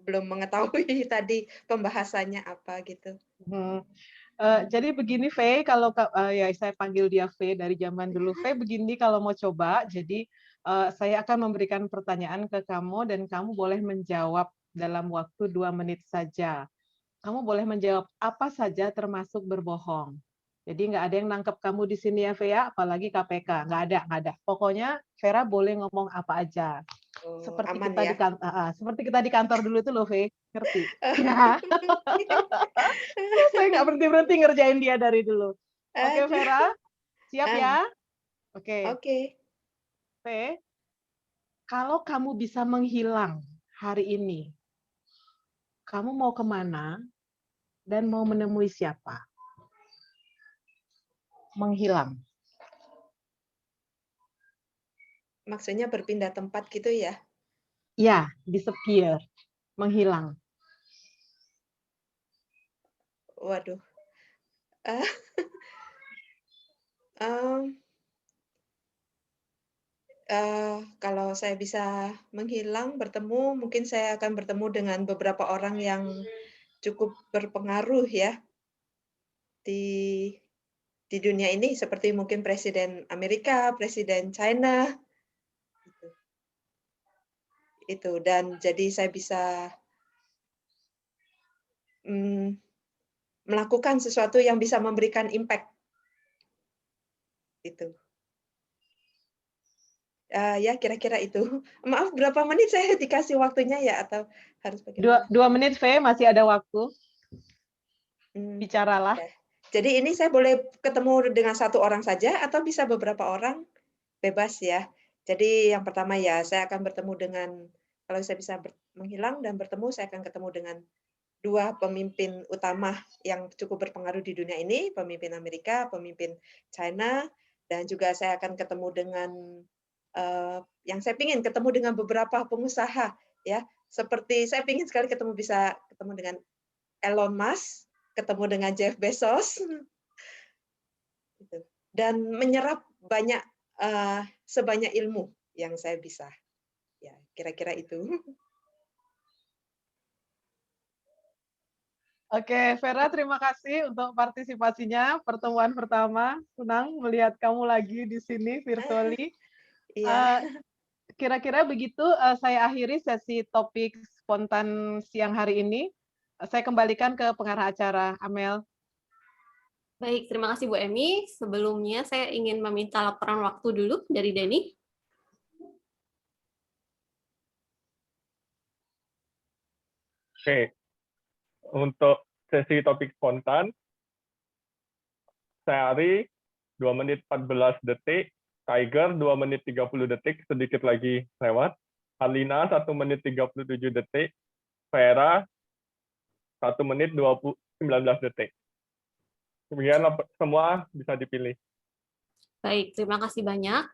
belum mengetahui tadi pembahasannya apa gitu. Jadi begini, Faye, kalau ya saya panggil dia Faye dari zaman dulu. Faye begini kalau mau coba, jadi saya akan memberikan pertanyaan ke kamu dan kamu boleh menjawab dalam waktu 2 menit saja. Kamu boleh menjawab apa saja termasuk berbohong. Jadi nggak ada yang nangkep kamu di sini ya, Vera, apalagi KPK. Nggak ada. Pokoknya Vera boleh ngomong apa aja. Seperti aman kita ya? seperti kita di kantor dulu itu loh, Ve. Ngerti? Ya. Saya nggak berhenti-berhenti ngerjain dia dari dulu. Oke, Vera. Siap ya? Oke. Oke. Ve, kalau kamu bisa menghilang hari ini, kamu mau kemana dan mau menemui siapa? Menghilang. Maksudnya berpindah tempat gitu ya? Ya, disappear, menghilang. Waduh. Kalau saya bisa menghilang, bertemu, mungkin saya akan bertemu dengan beberapa orang yang cukup berpengaruh ya di dunia ini, seperti mungkin Presiden Amerika, Presiden China, itu. Dan jadi saya bisa melakukan sesuatu yang bisa memberikan impact. Itu. Ya kira-kira itu. Maaf, berapa menit saya dikasih waktunya ya, atau harus bagaimana? 2 menit, Ve, masih ada waktu. Bicaralah. Ya. Jadi ini saya boleh ketemu dengan satu orang saja atau bisa beberapa orang? Bebas ya. Jadi yang pertama ya, saya akan bertemu dengan, kalau saya bisa menghilang dan bertemu, saya akan ketemu dengan 2 pemimpin utama yang cukup berpengaruh di dunia ini, pemimpin Amerika, pemimpin China, dan juga saya akan ketemu dengan yang saya ingin ketemu dengan beberapa pengusaha ya, seperti saya ingin sekali bisa ketemu dengan Elon Musk, ketemu dengan Jeff Bezos, dan menyerap sebanyak ilmu yang saya bisa. Ya, kira-kira itu. Oke, Vera, terima kasih untuk partisipasinya. Pertemuan pertama, senang melihat kamu lagi di sini virtually. Kira-kira begitu saya akhiri sesi topik spontan siang hari ini. Saya kembalikan ke pengarah acara, Amel. Baik, terima kasih Bu Emi. Sebelumnya saya ingin meminta laporan waktu dulu dari Denny. Oke. Untuk sesi topik spontan, Sehari 2 menit 14 detik, Tiger 2 menit 30 detik, sedikit lagi lewat. Alina 1 menit 37 detik, Vera 1 menit 19 detik. Kemudian semua bisa dipilih. Baik, terima kasih banyak.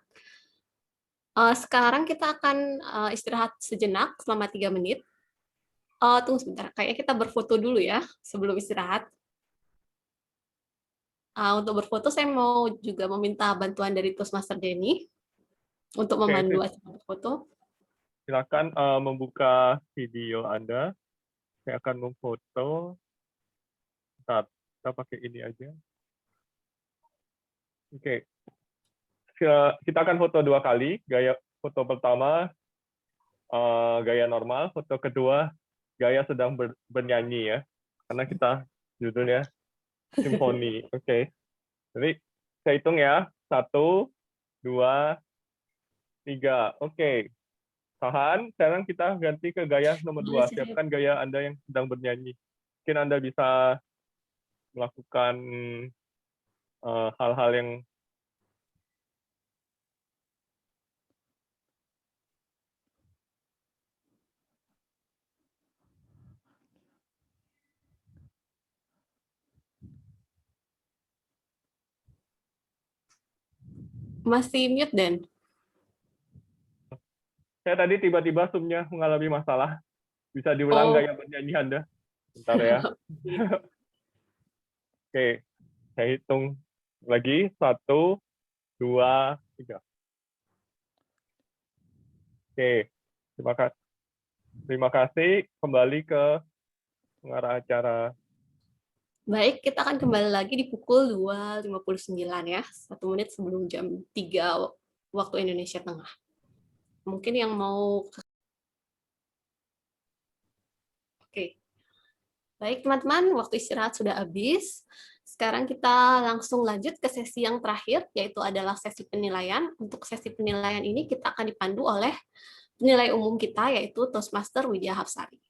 Sekarang kita akan istirahat sejenak selama 3 menit. Tunggu sebentar, kayaknya kita berfoto dulu ya sebelum istirahat. Untuk berfoto, saya mau juga meminta bantuan dari Toastmaster Denny untuk memandu acara berfoto. silakan membuka video Anda. Saya akan memfoto. Bentar, kita pakai ini aja. Oke. Kita akan foto 2 kali. Gaya foto pertama gaya normal, foto kedua gaya sedang bernyanyi ya. Karena kita judulnya simfoni. Oke. Jadi saya hitung ya. 1, 2, 3. Oke. Tahan. Sekarang kita ganti ke gaya nomor 2. Siapkan gaya Anda yang sedang bernyanyi. Mungkin Anda bisa melakukan hal-hal yang Masih mute, Dan. saya tadi tiba-tiba Zoom-nya mengalami masalah. Bisa diulang gaya bernyanyi Anda. Bentar ya. Oke, saya hitung lagi. 1, 2, 3. Oke, terima kasih. Kembali ke pengarah acara. Baik, kita akan kembali lagi di pukul 2.59 ya, 1 menit sebelum jam 3 waktu Indonesia Tengah. Mungkin yang mau... Oke. Baik, teman-teman, waktu istirahat sudah habis. Sekarang kita langsung lanjut ke sesi yang terakhir, yaitu adalah sesi penilaian. Untuk sesi penilaian ini kita akan dipandu oleh penilai umum kita, yaitu Toastmaster Widya Hapsari.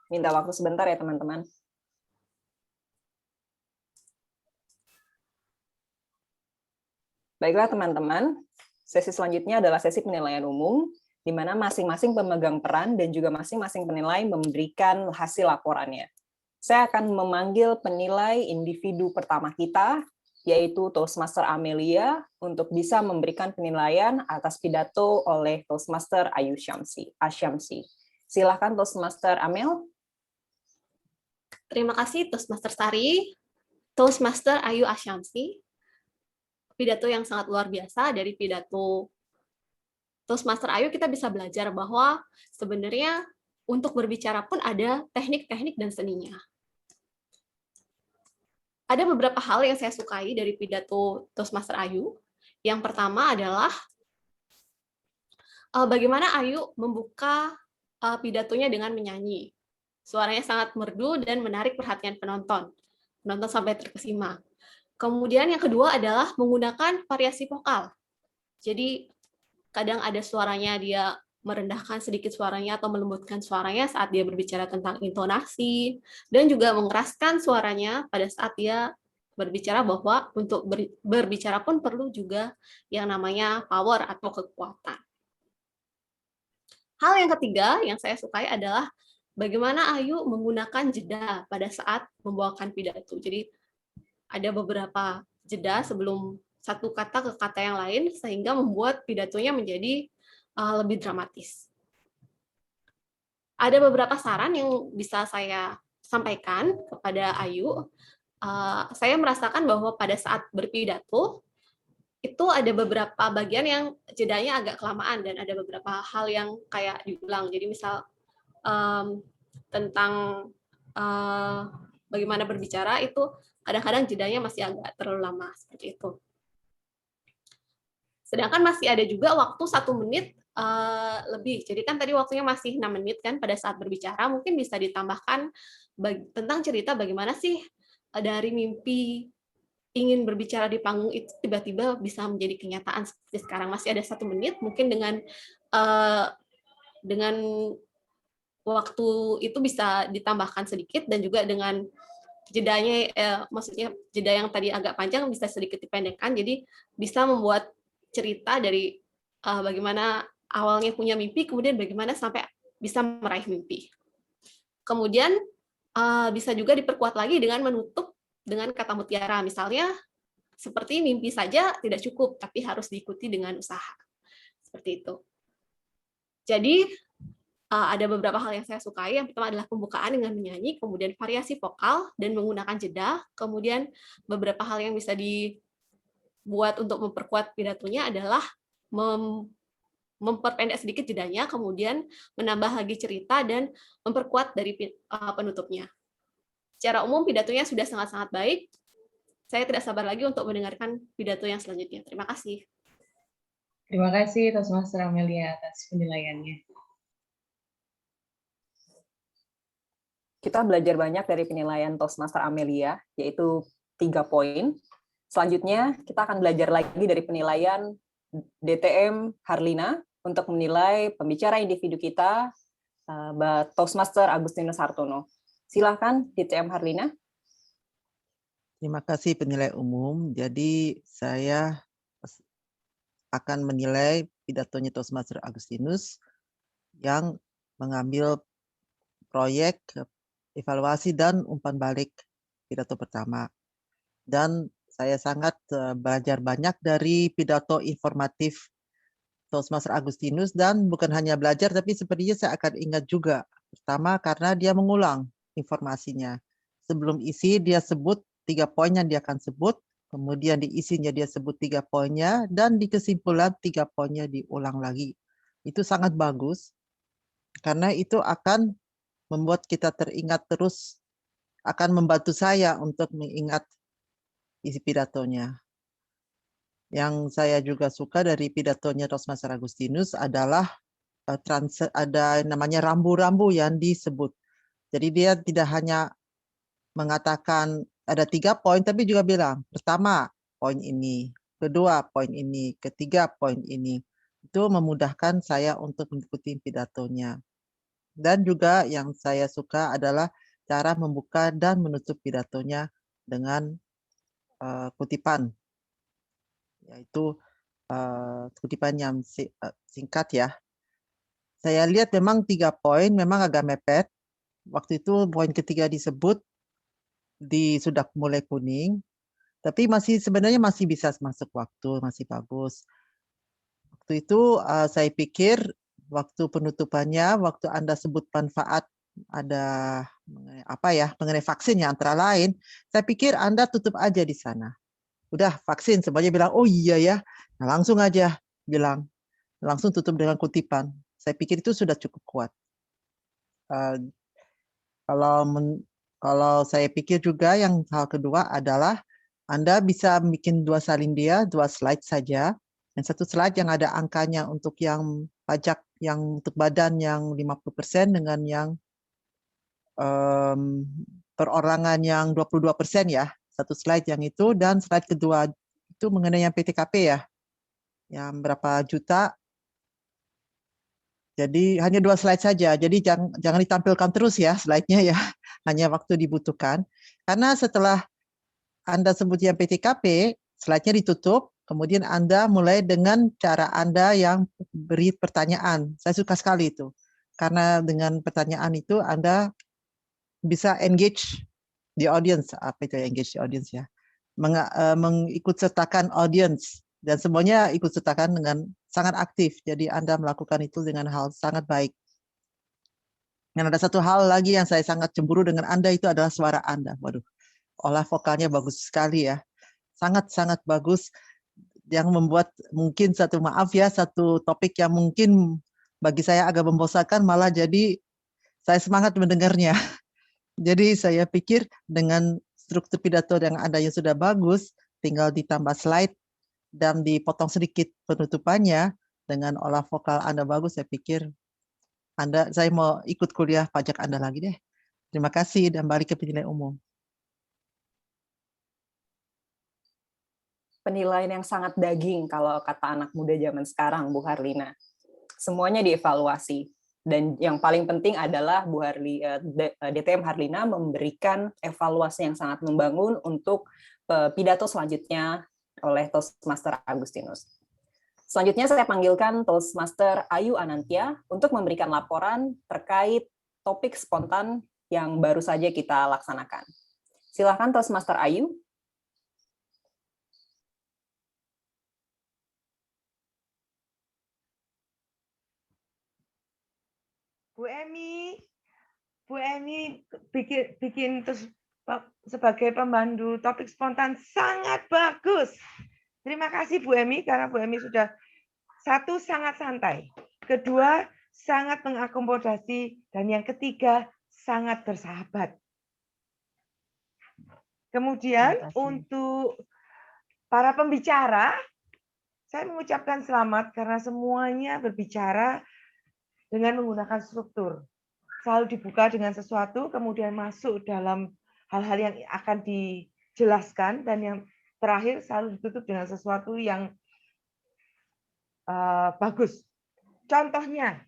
Minta waktu sebentar ya, teman-teman. Baiklah, teman-teman. Sesi selanjutnya adalah sesi penilaian umum, di mana masing-masing pemegang peran dan juga masing-masing penilai memberikan hasil laporannya. Saya akan memanggil penilai individu pertama kita, yaitu Toastmaster Amelia, untuk bisa memberikan penilaian atas pidato oleh Toastmaster Ayu Asyamsi. Silakan Toastmaster Amel. Terima kasih Toastmaster Sari, Toastmaster Ayu Asyamsi. Pidato yang sangat luar biasa. Dari pidato Toastmaster Ayu kita bisa belajar bahwa sebenarnya untuk berbicara pun ada teknik-teknik dan seninya. Ada beberapa hal yang saya sukai dari pidato Toastmaster Ayu. Yang pertama adalah bagaimana Ayu membuka pidatonya dengan menyanyi. Suaranya sangat merdu dan menarik perhatian penonton. Penonton sampai terkesima. Kemudian yang kedua adalah menggunakan variasi vokal. Jadi kadang ada suaranya dia merendahkan sedikit suaranya atau melembutkan suaranya saat dia berbicara tentang intonasi, dan juga mengeraskan suaranya pada saat dia berbicara bahwa untuk berbicara pun perlu juga yang namanya power atau kekuatan. Hal yang ketiga yang saya sukai adalah bagaimana Ayu menggunakan jeda pada saat membawakan pidato. Jadi ada beberapa jeda sebelum satu kata ke kata yang lain sehingga membuat pidatonya menjadi lebih dramatis. Ada beberapa saran yang bisa saya sampaikan kepada Ayu. Saya merasakan bahwa pada saat berpidato itu ada beberapa bagian yang jedanya agak kelamaan dan ada beberapa hal yang kayak diulang. Jadi misal tentang bagaimana berbicara itu kadang-kadang jedanya masih agak terlalu lama seperti itu. Sedangkan masih ada juga waktu 1 menit lebih. Jadi kan tadi waktunya masih 6 menit kan pada saat berbicara, mungkin bisa ditambahkan tentang cerita bagaimana sih dari mimpi ingin berbicara di panggung itu tiba-tiba bisa menjadi kenyataan seperti sekarang. Masih ada 1 menit, mungkin dengan waktu itu bisa ditambahkan sedikit dan juga dengan jedanya, maksudnya jeda yang tadi agak panjang bisa sedikit dipendekkan, jadi bisa membuat cerita dari bagaimana awalnya punya mimpi, kemudian bagaimana sampai bisa meraih mimpi. Kemudian bisa juga diperkuat lagi dengan menutup dengan kata mutiara, misalnya seperti mimpi saja tidak cukup, tapi harus diikuti dengan usaha. Seperti itu. Jadi ada beberapa hal yang saya sukai. Yang pertama adalah pembukaan dengan menyanyi, kemudian variasi vokal dan menggunakan jeda, kemudian beberapa hal yang bisa dibuat untuk memperkuat pidatonya adalah memperpendek sedikit jedanya, kemudian menambah lagi cerita dan memperkuat dari penutupnya. Secara umum pidatonya sudah sangat-sangat baik. Saya tidak sabar lagi untuk mendengarkan pidato yang selanjutnya. Terima kasih. Terima kasih Toastmaster Amelia atas penilaiannya. Kita belajar banyak dari penilaian Toastmaster Amelia, yaitu 3 poin. Selanjutnya, kita akan belajar lagi dari penilaian DTM Harlina untuk menilai pembicara individu kita, Toastmaster Agustinus Hartono. Silakan DTM Harlina. Terima kasih penilai umum. Jadi saya akan menilai pidatonya Toastmaster Agustinus yang mengambil proyek evaluasi dan umpan balik pidato pertama. Dan saya sangat belajar banyak dari pidato informatif Toastmaster Agustinus, dan bukan hanya belajar, tapi sepertinya saya akan ingat juga. Pertama, karena dia mengulang informasinya. Sebelum isi, dia sebut 3 poin yang dia akan sebut, kemudian di isinya dia sebut 3 poinnya, dan di kesimpulan 3 poinnya diulang lagi. Itu sangat bagus, karena itu akan membuat kita teringat terus, akan membantu saya untuk mengingat isi pidatonya. Yang saya juga suka dari pidatonya Toastmaster Agustinus adalah ada namanya rambu-rambu yang disebut. Jadi dia tidak hanya mengatakan ada 3 poin, tapi juga bilang, pertama poin ini, kedua poin ini, ketiga poin ini. Itu memudahkan saya untuk mengikuti pidatonya. Dan juga yang saya suka adalah cara membuka dan menutup pidatonya dengan kutipan, yaitu kutipan yang singkat ya. Saya lihat memang 3 poin memang agak mepet. Waktu itu poin ketiga disebut sudah mulai kuning, tapi sebenarnya masih bisa masuk waktu, masih bagus. Waktu itu saya pikir waktu penutupannya, waktu Anda sebut manfaat ada mengenai vaksin ya antara lain, saya pikir Anda tutup aja di sana. Udah vaksin, semuanya bilang, oh iya ya, nah, langsung aja bilang, langsung tutup dengan kutipan. Saya pikir itu sudah cukup kuat. Kalau saya pikir juga yang hal kedua adalah Anda bisa bikin 2 salindia, 2 slide saja. Yang satu slide yang ada angkanya untuk yang pajak yang untuk badan yang 50% dengan yang perorangan yang 22% ya. Satu slide yang itu, dan slide kedua itu mengenai yang PTKP ya. Yang berapa juta. Jadi hanya 2 slide saja. Jadi jangan ditampilkan terus ya slide-nya ya. Hanya waktu dibutuhkan. Karena setelah Anda sebut yang PTKP, slide-nya ditutup, kemudian Anda mulai dengan cara Anda yang beri pertanyaan. Saya suka sekali itu. Karena dengan pertanyaan itu Anda bisa engage the audience. Apa itu engage the audience ya? Mengikut sertakan audience. Dan semuanya ikut sertakan dengan sangat aktif. Jadi Anda melakukan itu dengan hal sangat baik. Dan ada satu hal lagi yang saya sangat cemburu dengan Anda, itu adalah suara Anda. Waduh, olah vokalnya bagus sekali ya. Sangat-sangat bagus. Yang membuat mungkin satu topik yang mungkin bagi saya agak membosankan, malah jadi saya semangat mendengarnya. Jadi saya pikir dengan struktur pidato yang ada yang sudah bagus, tinggal ditambah slide dan dipotong sedikit penutupannya, dengan olah vokal Anda bagus, saya pikir saya mau ikut kuliah pajak Anda lagi deh. Terima kasih dan balik ke penilaian umum. Penilaian yang sangat daging kalau kata anak muda zaman sekarang, Bu Harlina. Semuanya dievaluasi. Dan yang paling penting adalah DTM Harlina memberikan evaluasi yang sangat membangun untuk pidato selanjutnya oleh Toastmaster Agustinus. Selanjutnya saya panggilkan Toastmaster Ayu Anantia untuk memberikan laporan terkait topik spontan yang baru saja kita laksanakan. Silakan Toastmaster Ayu. Bu Emi bikin terus sebagai pemandu topik spontan sangat bagus. Terima kasih Bu Emi karena Bu Emi sudah satu sangat santai, kedua sangat mengakomodasi, dan yang ketiga sangat bersahabat. Kemudian untuk para pembicara, saya mengucapkan selamat karena semuanya berbicara dengan menggunakan struktur. Selalu dibuka dengan sesuatu, kemudian masuk dalam hal-hal yang akan dijelaskan, dan yang terakhir selalu ditutup dengan sesuatu yang bagus. Contohnya,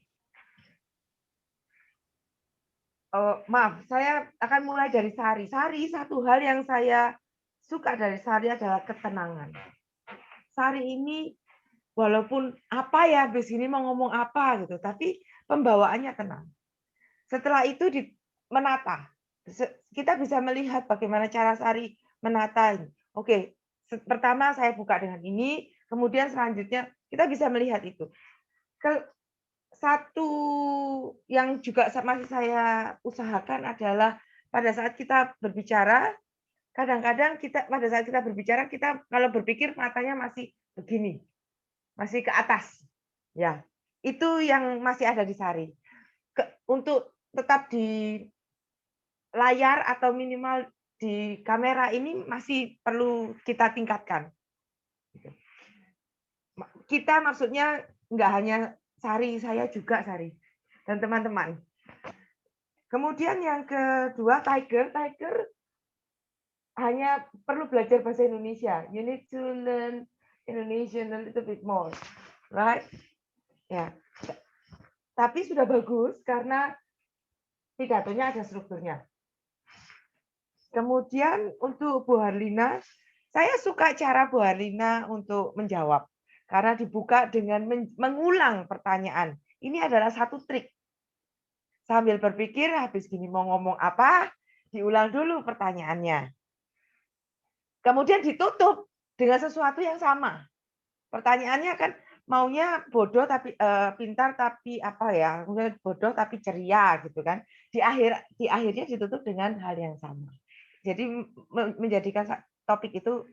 maaf, saya akan mulai dari Sari. Sari, satu hal yang saya suka dari Sari adalah ketenangan. Sari ini walaupun apa ya, habis ini mau ngomong apa gitu, tapi pembawaannya tenang. Setelah itu menata. Kita bisa melihat bagaimana cara Sari menata. Oke, pertama saya buka dengan ini, kemudian selanjutnya kita bisa melihat itu. Satu yang juga masih saya usahakan adalah pada saat kita berbicara, kadang-kadang pada saat kita berbicara, kita kalau berpikir matanya masih begini, masih ke atas. Ya, itu yang masih ada di Sari. Untuk tetap di layar atau minimal di kamera ini masih perlu kita tingkatkan. Kita maksudnya nggak hanya Sari, saya juga Sari, dan teman-teman. Kemudian yang kedua, Tiger hanya perlu belajar bahasa Indonesia. You need to learn Indonesian a little bit more, right? Ya. Tapi sudah bagus karena pidatonya ada strukturnya. Kemudian untuk Bu Harlina, saya suka cara Bu Harlina untuk menjawab. Karena dibuka dengan mengulang pertanyaan. Ini adalah satu trik. Sambil berpikir, habis gini mau ngomong apa, diulang dulu pertanyaannya. Kemudian ditutup dengan sesuatu yang sama. Pertanyaannya kan maunya bodoh tapi pintar tapi apa ya, bodoh tapi ceria gitu kan. Di akhirnya ditutup dengan hal yang sama. Jadi menjadikan topik itu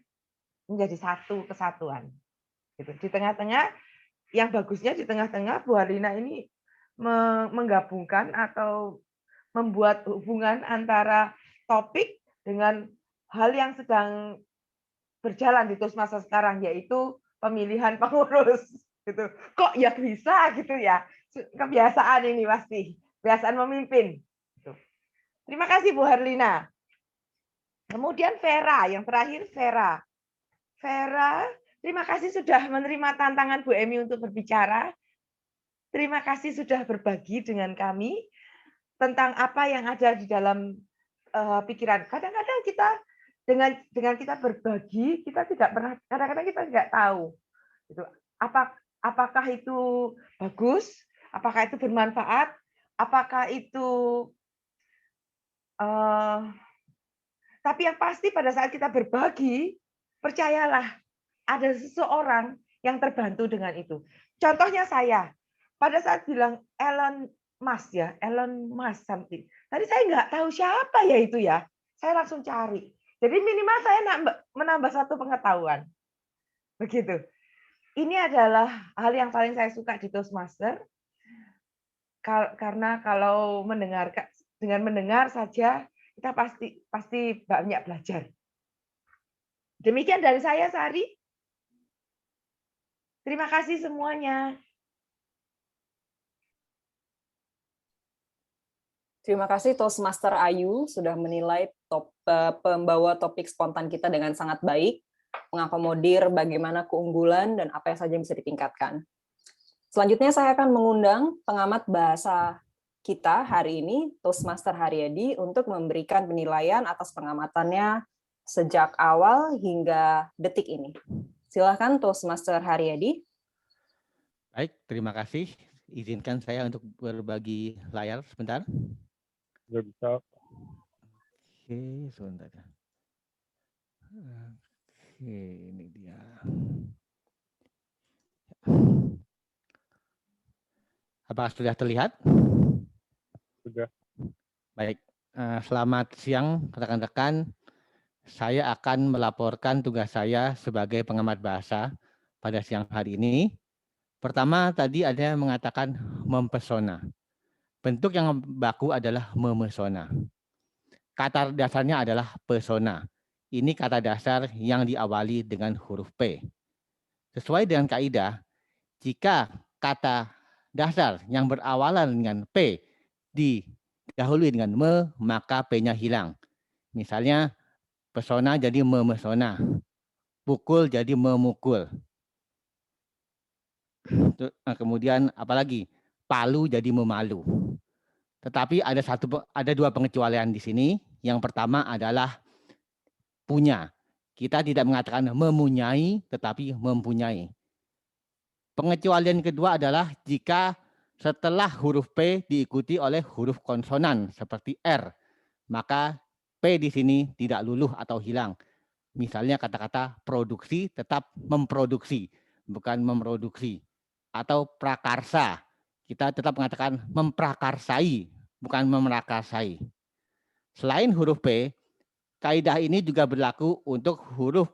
menjadi satu kesatuan. Gitu. Di tengah-tengah, yang bagusnya di tengah-tengah Bu Harlina ini menggabungkan atau membuat hubungan antara topik dengan hal yang sedang berjalan di Toastmasters sekarang, yaitu pemilihan pengurus. Gitu. Kok ya bisa gitu ya? Kebiasaan ini pasti, kebiasaan memimpin. Gitu. Terima kasih Bu Harlina. Kemudian Vera, yang terakhir Vera. Vera, terima kasih sudah menerima tantangan Bu Emi untuk berbicara. Terima kasih sudah berbagi dengan kami tentang apa yang ada di dalam pikiran. Kadang-kadang kita dengan kita berbagi, kita tidak pernah, kadang-kadang kita tidak tahu. Gitu. Apakah itu bagus? Apakah itu bermanfaat? Apakah itu tapi yang pasti pada saat kita berbagi, percayalah, ada seseorang yang terbantu dengan itu. Contohnya saya, pada saat bilang Elon Musk something. Tadi saya nggak tahu siapa ya itu ya. Saya langsung cari. Jadi minimal saya menambah satu pengetahuan. Begitu. Ini adalah hal yang paling saya suka di Toastmaster. Karena kalau dengan mendengar saja, kita pasti banyak belajar. Demikian dari saya, Sari. Terima kasih semuanya. Terima kasih Toastmaster Ayu sudah menilai pembawa topik spontan kita dengan sangat baik, mengakomodir bagaimana keunggulan dan apa yang saja bisa ditingkatkan. Selanjutnya saya akan mengundang pengamat bahasa kita hari ini, Toastmaster Haryadi, untuk memberikan penilaian atas pengamatannya sejak awal hingga detik ini. Silakan Toastmaster Haryadi. Baik, terima kasih. Izinkan saya untuk berbagi layar sebentar. Nggak bisa. Oke, sebentar. Oke, ini dia. Apakah sudah terlihat? Sudah. Baik, selamat siang rekan-rekan. Saya akan melaporkan tugas saya sebagai pengamat bahasa pada siang hari ini. Pertama, tadi ada yang mengatakan mempesona. Bentuk yang baku adalah memesona. Kata dasarnya adalah pesona. Ini kata dasar yang diawali dengan huruf P. Sesuai dengan kaidah, jika kata dasar yang berawalan dengan P didahului dengan me, maka P-nya hilang. Misalnya, pesona jadi memesona. Pukul jadi memukul. Kemudian apalagi? Palu jadi memalu. Tetapi ada dua pengecualian di sini. Yang pertama adalah punya. Kita tidak mengatakan mempunyai, tetapi mempunyai. Pengecualian kedua adalah jika setelah huruf P diikuti oleh huruf konsonan seperti R, maka P di sini tidak luluh atau hilang. Misalnya kata-kata produksi tetap memproduksi, bukan memproduksi. Atau prakarsa, kita tetap mengatakan memprakarsai, bukan memrakarsai. Selain huruf P, kaidah ini juga berlaku untuk huruf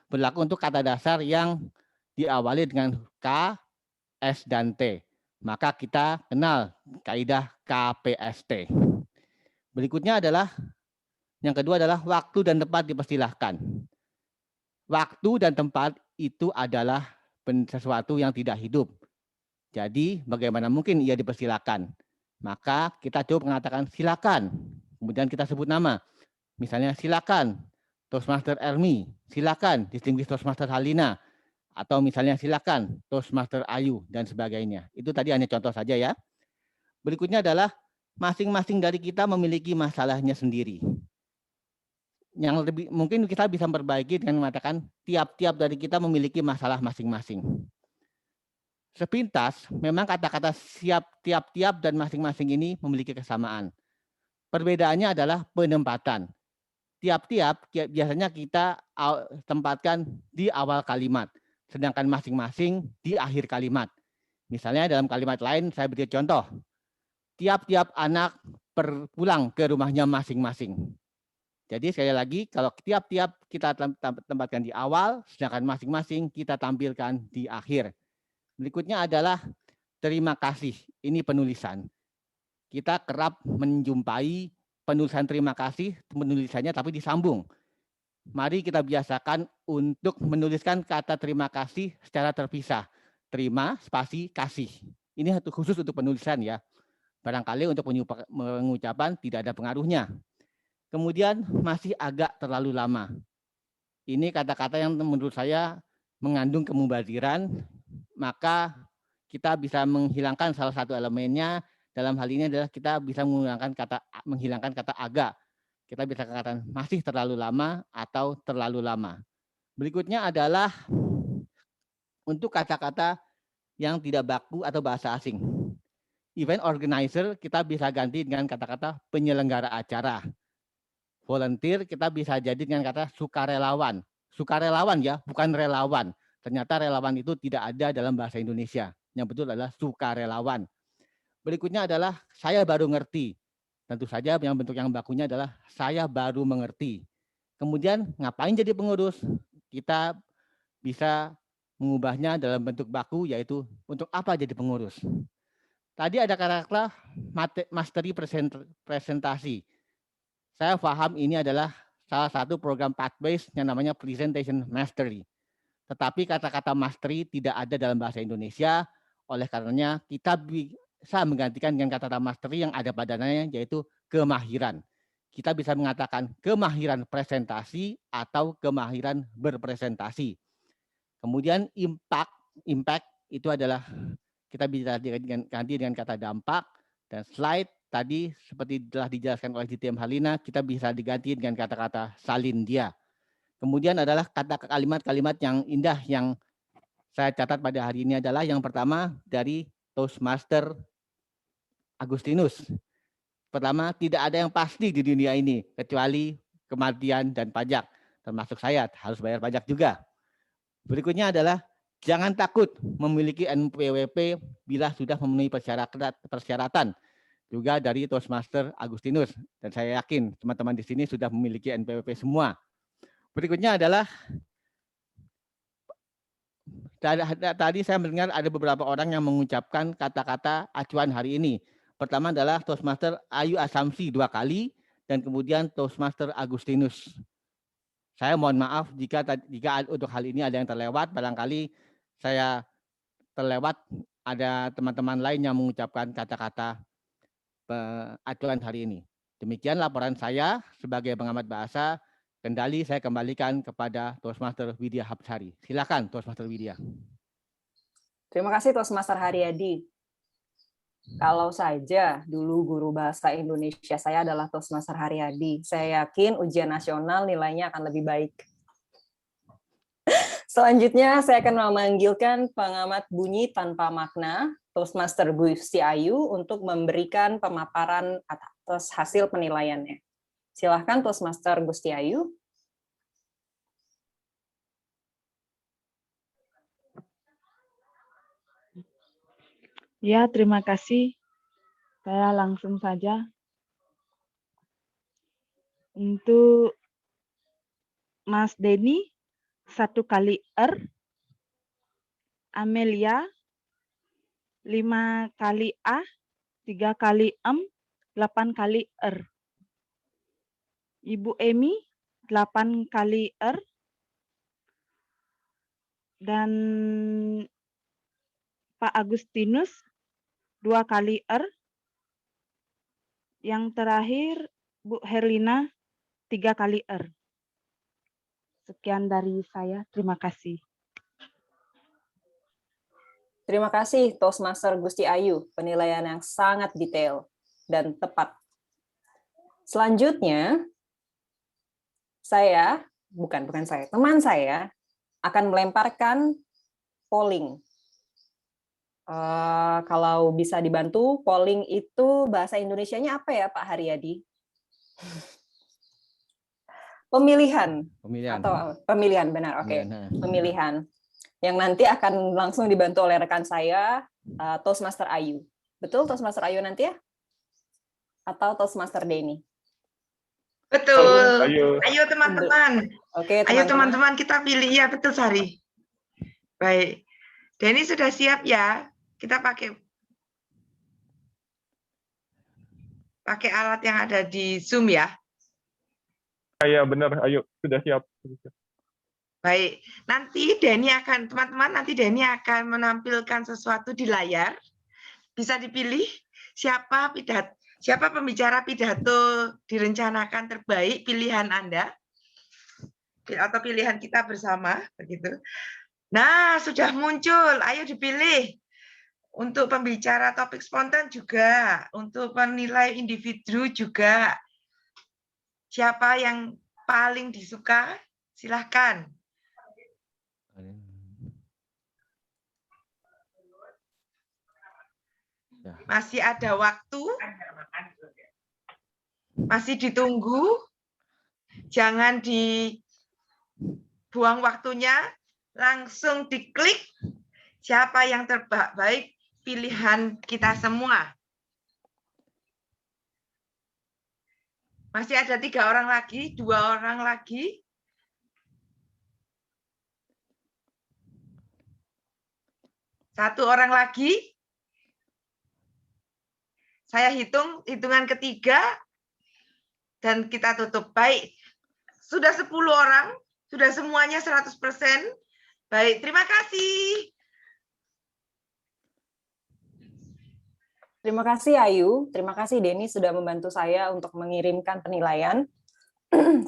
berlaku untuk kata dasar yang diawali dengan K, S, dan T. Maka kita kenal kaidah KPST. Berikutnya adalah, yang kedua adalah waktu dan tempat dipersilahkan. Waktu dan tempat itu adalah sesuatu yang tidak hidup. Jadi bagaimana mungkin ia dipersilakan? Maka kita coba mengatakan silakan. Kemudian kita sebut nama. Misalnya silakan Toastmaster Elmi, silakan Distinguished Toastmaster Halina, atau misalnya silakan Toastmaster Ayu dan sebagainya. Itu tadi hanya contoh saja ya. Berikutnya adalah masing-masing dari kita memiliki masalahnya sendiri. Yang lebih mungkin kita bisa memperbaiki dengan mengatakan tiap-tiap dari kita memiliki masalah masing-masing. Sepintas, memang kata-kata siap, tiap-tiap, dan masing-masing ini memiliki kesamaan. Perbedaannya adalah penempatan. Tiap-tiap biasanya kita tempatkan di awal kalimat, sedangkan masing-masing di akhir kalimat. Misalnya dalam kalimat lain saya beri contoh. Tiap-tiap anak pulang ke rumahnya masing-masing. Jadi sekali lagi, kalau tiap-tiap kita tempatkan di awal, sedangkan masing-masing kita tampilkan di akhir. Berikutnya adalah terima kasih. Ini penulisan. Kita kerap menjumpai penulisan terima kasih, penulisannya tapi disambung. Mari kita biasakan untuk menuliskan kata terima kasih secara terpisah. Terima, spasi, kasih. Ini khusus untuk penulisan ya. Barangkali untuk pengucapan tidak ada pengaruhnya. Kemudian masih agak terlalu lama. Ini kata-kata yang menurut saya mengandung kemubaziran, maka kita bisa menghilangkan salah satu elemennya. Dalam hal ini adalah kita bisa menghilangkan kata agak. Kita bisa katakan masih terlalu lama atau terlalu lama. Berikutnya adalah untuk kata-kata yang tidak baku atau bahasa asing. Event organizer kita bisa ganti dengan kata-kata penyelenggara acara. Volunteer kita bisa jadi dengan kata sukarelawan. Sukarelawan ya, bukan relawan. Ternyata relawan itu tidak ada dalam bahasa Indonesia. Yang betul adalah sukarelawan. Berikutnya adalah saya baru ngerti. Tentu saja yang bentuk yang bakunya adalah saya baru mengerti. Kemudian ngapain jadi pengurus? Kita bisa mengubahnya dalam bentuk baku, yaitu untuk apa jadi pengurus. Tadi ada kata-kata mastery presentasi. Saya paham ini adalah salah satu program path-based yang namanya presentation mastery. Tetapi kata-kata mastery tidak ada dalam bahasa Indonesia, oleh karenanya kita bisa menggantikan dengan kata-kata mastery yang ada padanya, yaitu kemahiran. Kita bisa mengatakan kemahiran presentasi atau kemahiran berpresentasi. Kemudian impact itu adalah kita bisa ganti dengan kata dampak, dan slide tadi seperti telah dijelaskan oleh JTM Halina, kita bisa diganti dengan kata-kata salin dia. Kemudian adalah kalimat-kalimat yang indah yang saya catat pada hari ini adalah yang pertama dari Toastmaster Agustinus. Pertama, tidak ada yang pasti di dunia ini kecuali kematian dan pajak. Termasuk saya harus bayar pajak juga. Berikutnya adalah Jangan takut memiliki NPWP bila sudah memenuhi persyaratan juga dari Toastmaster Agustinus. Dan saya yakin teman-teman di sini sudah memiliki NPWP semua. Berikutnya adalah, tadi saya mendengar ada beberapa orang yang mengucapkan kata-kata acuan hari ini. Pertama adalah Toastmaster Ayu Asamsi 2 kali, dan kemudian Toastmaster Agustinus. Saya mohon maaf jika untuk hal ini ada yang terlewat, barangkali saya terlewat, ada teman-teman lain yang mengucapkan kata-kata acuan hari ini. Demikian laporan saya sebagai pengamat bahasa. Kendali saya kembalikan kepada Toastmaster Widya Hapsari. Silakan Toastmaster Widya. Terima kasih Toastmaster Haryadi. Kalau saja dulu guru bahasa Indonesia saya adalah Toastmaster Haryadi, saya yakin ujian nasional nilainya akan lebih baik. Selanjutnya saya akan memanggilkan pengamat bunyi tanpa makna, Toastmaster Gusti Ayu, untuk memberikan pemaparan atas hasil penilaiannya. Silahkan Toastmaster Gusti Ayu. Ya, terima kasih. Saya langsung saja. Untuk Mas Denny, 1 kali R. Amelia, 5 kali A, 3 kali M, 8 kali R. Ibu Emi, 8 kali R. Dan Pak Agustinus, 2 kali R. Yang terakhir, Bu Herlina, 3 kali R. Sekian dari saya, terima kasih. Terima kasih Toastmaster Gusti Ayu, penilaian yang sangat detail dan tepat. Selanjutnya, teman saya akan melemparkan polling. Kalau bisa dibantu, polling itu bahasa Indonesianya apa ya Pak Haryadi? Pemilihan. Atau pemilihan, benar, oke. Pemilihan. Yang nanti akan langsung dibantu oleh rekan saya, Toastmaster Ayu. Betul Toastmaster Ayu nanti ya? Atau Toastmaster Denny? Betul. Ayo teman-teman. Oke, ayo teman-teman kita pilih. Ya, betul Sari. Baik. Denny sudah siap ya? Kita pakai alat yang ada di Zoom ya. Ya benar, ayo sudah siap. Baik, nanti Denny akan, teman-teman, nanti Denny akan menampilkan sesuatu di layar. Bisa dipilih siapa pembicara pidato direncanakan terbaik, pilihan Anda atau pilihan kita bersama, begitu. Nah, sudah muncul, ayo dipilih. Untuk pembicara topik spontan juga, untuk penilai individu juga. Siapa yang paling disuka? Silahkan. Masih ada waktu. Masih ditunggu. Jangan dibuang waktunya. Langsung diklik. Siapa yang terbaik pilihan kita semua. Masih ada 3 orang lagi, 2 orang lagi. Satu orang lagi. Saya hitungan ketiga, dan kita tutup. Baik, sudah 10 orang, sudah semuanya 100%. Baik, terima kasih. Terima kasih Ayu, terima kasih Denny sudah membantu saya untuk mengirimkan penilaian.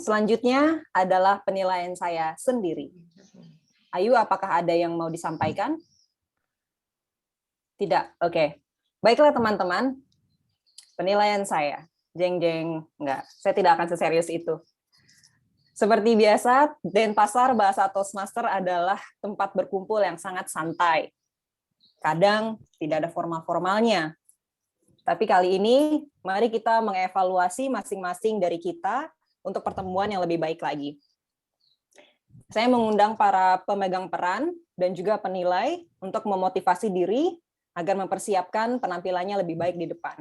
Selanjutnya adalah penilaian saya sendiri. Ayu, apakah ada yang mau disampaikan? Tidak, oke. Baiklah teman-teman, penilaian saya. Jeng-jeng, enggak, saya tidak akan seserius itu. Seperti biasa, Denpasar Bahasa Toastmaster adalah tempat berkumpul yang sangat santai. Kadang tidak ada formal-formalnya. Tapi kali ini, mari kita mengevaluasi masing-masing dari kita untuk pertemuan yang lebih baik lagi. Saya mengundang para pemegang peran dan juga penilai untuk memotivasi diri agar mempersiapkan penampilannya lebih baik di depan.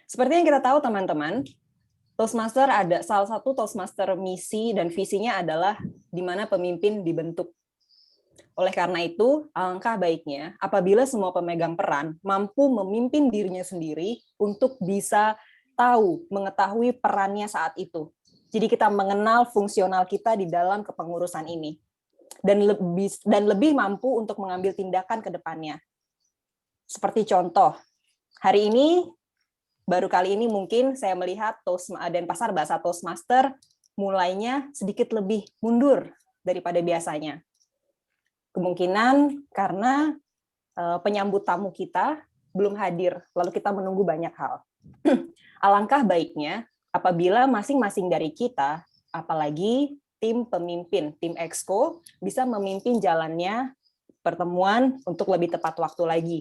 Seperti yang kita tahu teman-teman, Toastmaster ada salah satu Toastmaster misi dan visinya adalah di mana pemimpin dibentuk. Oleh karena itu, alangkah baiknya apabila semua pemegang peran mampu memimpin dirinya sendiri untuk bisa tahu, mengetahui perannya saat itu. Jadi kita mengenal fungsional kita di dalam kepengurusan ini. Dan lebih mampu untuk mengambil tindakan ke depannya. Seperti contoh, hari ini, baru kali ini mungkin saya melihat Denpasar Bahasa Toastmaster mulainya sedikit lebih mundur daripada biasanya. Kemungkinan karena penyambut tamu kita belum hadir, lalu kita menunggu banyak hal. Alangkah baiknya apabila masing-masing dari kita, apalagi tim pemimpin, tim Exco, bisa memimpin jalannya pertemuan untuk lebih tepat waktu lagi.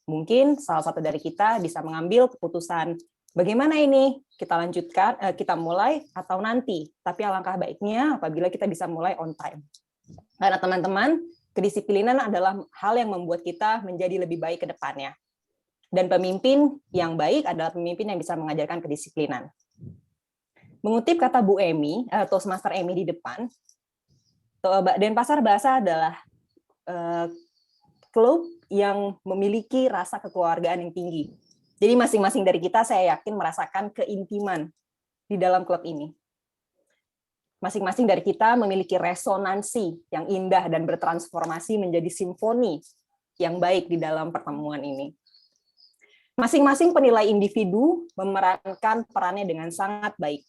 Mungkin salah satu dari kita bisa mengambil keputusan, bagaimana ini, kita lanjutkan, kita mulai, atau nanti. Tapi alangkah baiknya apabila kita bisa mulai on time. Karena teman-teman, kedisiplinan adalah hal yang membuat kita menjadi lebih baik ke depannya. Dan pemimpin yang baik adalah pemimpin yang bisa mengajarkan kedisiplinan. Mengutip kata Bu Emi, Toastmaster Emi di depan, Denpasar Bahasa adalah klub yang memiliki rasa kekeluargaan yang tinggi. Jadi masing-masing dari kita saya yakin merasakan keintiman di dalam klub ini. Masing-masing dari kita memiliki resonansi yang indah dan bertransformasi menjadi simfoni yang baik di dalam pertemuan ini. Masing-masing penilai individu memerankan perannya dengan sangat baik.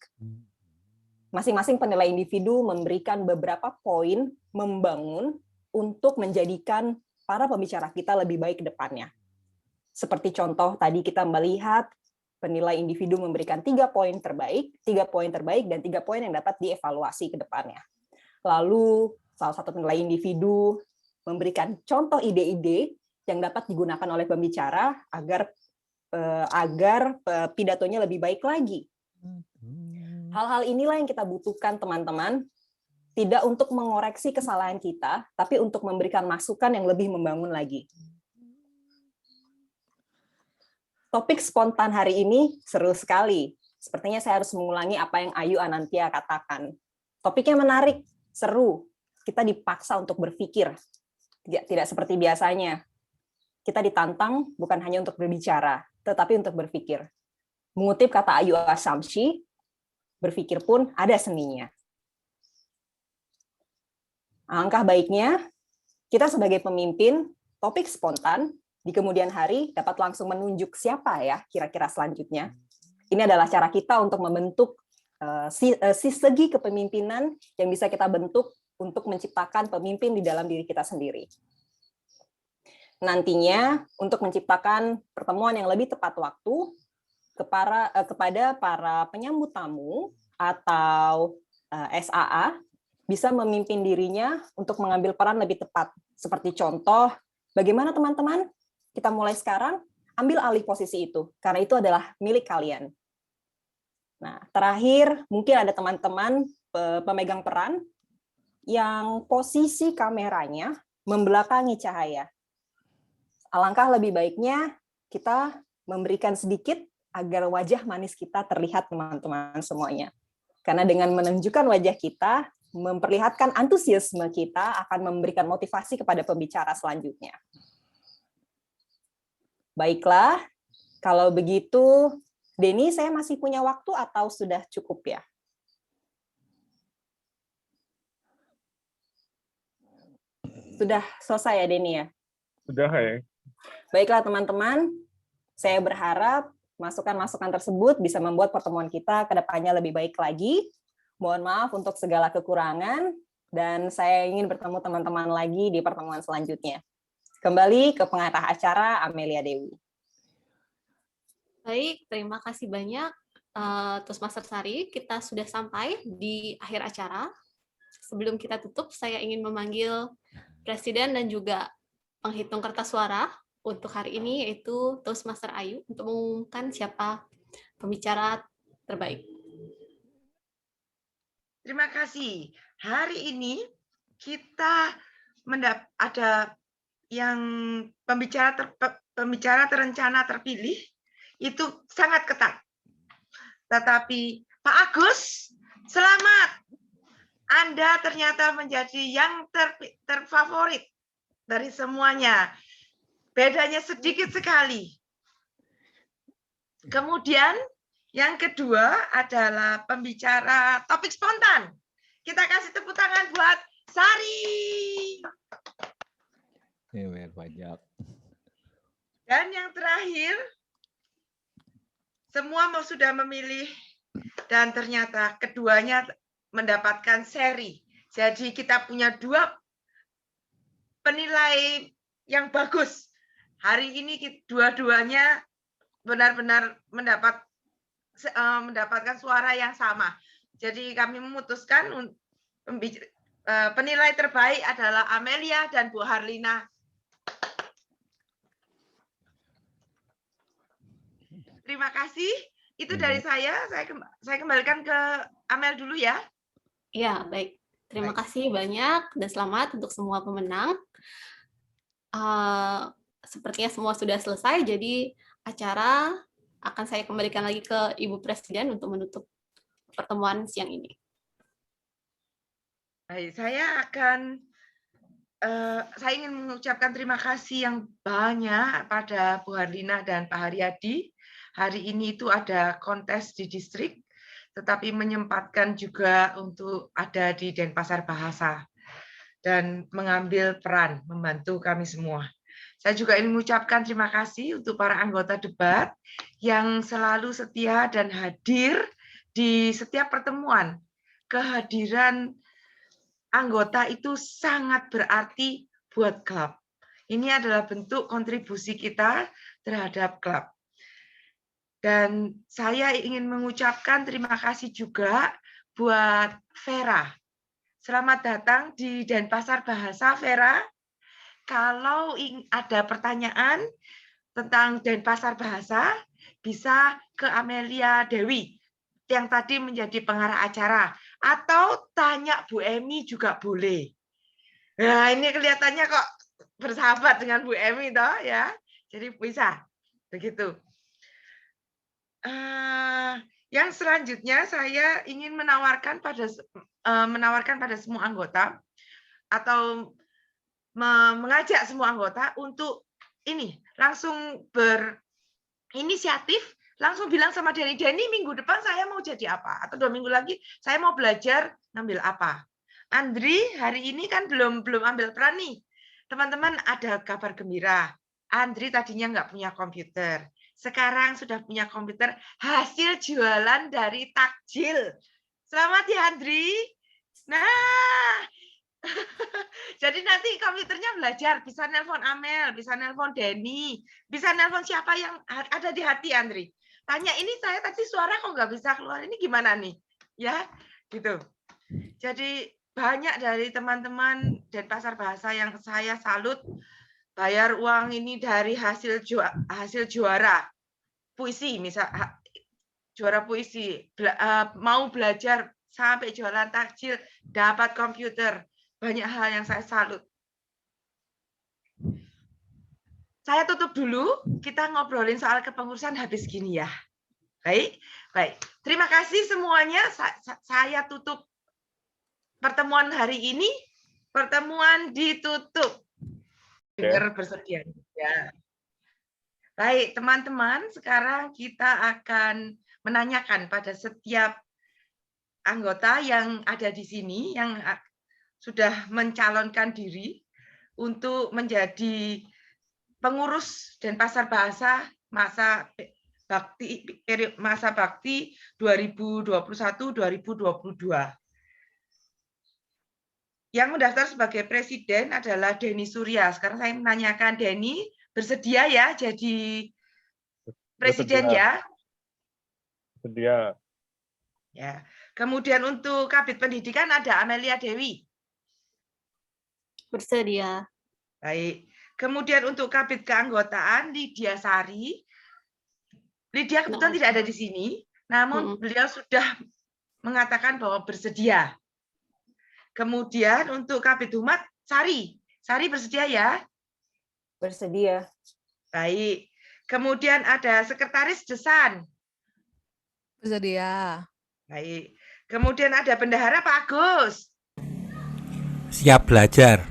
Masing-masing penilai individu memberikan beberapa poin membangun untuk menjadikan para pembicara kita lebih baik ke depannya. Seperti contoh tadi kita melihat penilai individu memberikan 3 poin terbaik, 3 poin terbaik, dan 3 poin yang dapat dievaluasi ke depannya. Lalu salah satu penilai individu memberikan contoh ide-ide yang dapat digunakan oleh pembicara agar pidatonya lebih baik lagi. Hal-hal inilah yang kita butuhkan teman-teman, tidak untuk mengoreksi kesalahan kita, tapi untuk memberikan masukan yang lebih membangun lagi. Topik spontan hari ini seru sekali. Sepertinya saya harus mengulangi apa yang Ayu Anantia katakan. Topiknya menarik, seru. Kita dipaksa untuk berpikir. Tidak seperti biasanya. Kita ditantang bukan hanya untuk berbicara, tetapi untuk berpikir. Mengutip kata Ayu Asyamsi, berpikir pun ada seninya. Alangkah baiknya kita sebagai pemimpin, topik spontan di kemudian hari dapat langsung menunjuk siapa ya kira-kira selanjutnya. Ini adalah cara kita untuk membentuk segi kepemimpinan yang bisa kita bentuk untuk menciptakan pemimpin di dalam diri kita sendiri. Nantinya untuk menciptakan pertemuan yang lebih tepat waktu kepada para penyambut tamu atau SAA bisa memimpin dirinya untuk mengambil peran lebih tepat. Seperti contoh, bagaimana teman-teman? Kita mulai sekarang, ambil alih posisi itu, karena itu adalah milik kalian. Nah, terakhir, mungkin ada teman-teman pemegang peran yang posisi kameranya membelakangi cahaya. Alangkah lebih baiknya kita memberikan sedikit agar wajah manis kita terlihat teman-teman semuanya. Karena dengan menunjukkan wajah kita, memperlihatkan antusiasme kita akan memberikan motivasi kepada pembicara selanjutnya. Baiklah, kalau begitu, Denny, saya masih punya waktu atau sudah cukup ya? Sudah selesai ya, Denny ya? Sudah ya. Baiklah teman-teman, saya berharap masukan-masukan tersebut bisa membuat pertemuan kita ke depannya lebih baik lagi. Mohon maaf untuk segala kekurangan, dan saya ingin bertemu teman-teman lagi di pertemuan selanjutnya. Kembali ke pengarah acara, Amelia Dewi. Baik, terima kasih banyak, Toastmaster Sari. Kita sudah sampai di akhir acara. Sebelum kita tutup, saya ingin memanggil Presiden dan juga penghitung kertas suara untuk hari ini, yaitu Toastmaster Ayu, untuk mengumumkan siapa pembicara terbaik. Terima kasih. Hari ini kita ada yang pembicara terencana terpilih itu sangat ketat. Tetapi Pak Agus, selamat. Anda ternyata menjadi yang terfavorit dari semuanya. Bedanya sedikit sekali. Kemudian yang kedua adalah pembicara topik spontan. Kita kasih tepuk tangan buat Sari. Pajak. Dan yang terakhir, semua sudah memilih dan ternyata keduanya mendapatkan seri. Jadi kita punya dua penilai yang bagus. Hari ini dua-duanya benar-benar mendapatkan suara yang sama. Jadi kami memutuskan penilai terbaik adalah Amelia dan Bu Harlina. Terima kasih. Itu dari saya. Saya kembalikan ke Amel dulu ya. Ya, baik. Terima kasih banyak dan selamat untuk semua pemenang. Sepertinya semua sudah selesai, jadi acara akan saya kembalikan lagi ke Ibu Presiden untuk menutup pertemuan siang ini. Baik, saya ingin mengucapkan terima kasih yang banyak pada Bu Harlina dan Pak Haryadi. Hari ini itu ada kontes di distrik, tetapi menyempatkan juga untuk ada di Denpasar Bahasa dan mengambil peran membantu kami semua. Saya juga ingin mengucapkan terima kasih untuk para anggota debat yang selalu setia dan hadir di setiap pertemuan. Kehadiran anggota itu sangat berarti buat klub. Ini adalah bentuk kontribusi kita terhadap klub. Dan saya ingin mengucapkan terima kasih juga buat Vera. Selamat datang di Denpasar Bahasa, Vera. Kalau ada pertanyaan tentang Denpasar Bahasa, bisa ke Amelia Dewi, yang tadi menjadi pengarah acara. Atau tanya Bu Emi juga boleh. Nah, ini kelihatannya kok bersahabat dengan Bu Emi, toh ya. Jadi bisa, begitu. Yang selanjutnya saya ingin menawarkan pada semua anggota atau mengajak semua anggota untuk ini langsung berinisiatif, langsung bilang sama Denny, minggu depan saya mau jadi apa, atau 2 minggu lagi saya mau belajar ngambil apa. Andri hari ini kan belum ambil peran nih. Teman-teman, ada kabar gembira. Andri tadinya nggak punya komputer. Sekarang sudah punya komputer hasil jualan dari takjil. Selamat ya, Andri. Nah, jadi nanti komputernya belajar, bisa nelpon Amel, bisa nelpon Denny, bisa nelpon siapa yang ada di hati, Andri. Tanya, ini saya tadi suara kok nggak bisa keluar, ini gimana nih? Ya, gitu. Jadi banyak dari teman-teman Denpasar Bahasa yang saya salut, bayar uang ini dari hasil juara puisi, misal juara puisi, mau belajar sampai jualan takjil, dapat komputer, banyak hal yang saya salut. Saya tutup dulu, kita ngobrolin soal kepengurusan habis gini ya. Baik. Terima kasih semuanya. Saya tutup pertemuan hari ini. Pertemuan ditutup. Dengar bersedia. Ya. Baik, teman-teman, sekarang kita akan menanyakan pada setiap anggota yang ada di sini, yang sudah mencalonkan diri untuk menjadi pengurus Denpasar Bahasa masa bakti 2021-2022. Yang mendaftar sebagai presiden adalah Denny Surya. Sekarang saya menanyakan, Denny, bersedia ya jadi presiden ya? Bersedia. Ya. Kemudian untuk Kabid Pendidikan ada Amelia Dewi. Bersedia. Baik. Kemudian untuk Kabid Keanggotaan Lydia Sari. Lydia kebetulan tidak ada di sini, namun beliau sudah mengatakan bahwa bersedia. Kemudian untuk Kabid Humas Sari. Sari bersedia ya? Bersedia. Baik. Kemudian ada Sekretaris Desan. Bersedia. Baik. Kemudian ada Bendahara Pak Agus. Siap belajar.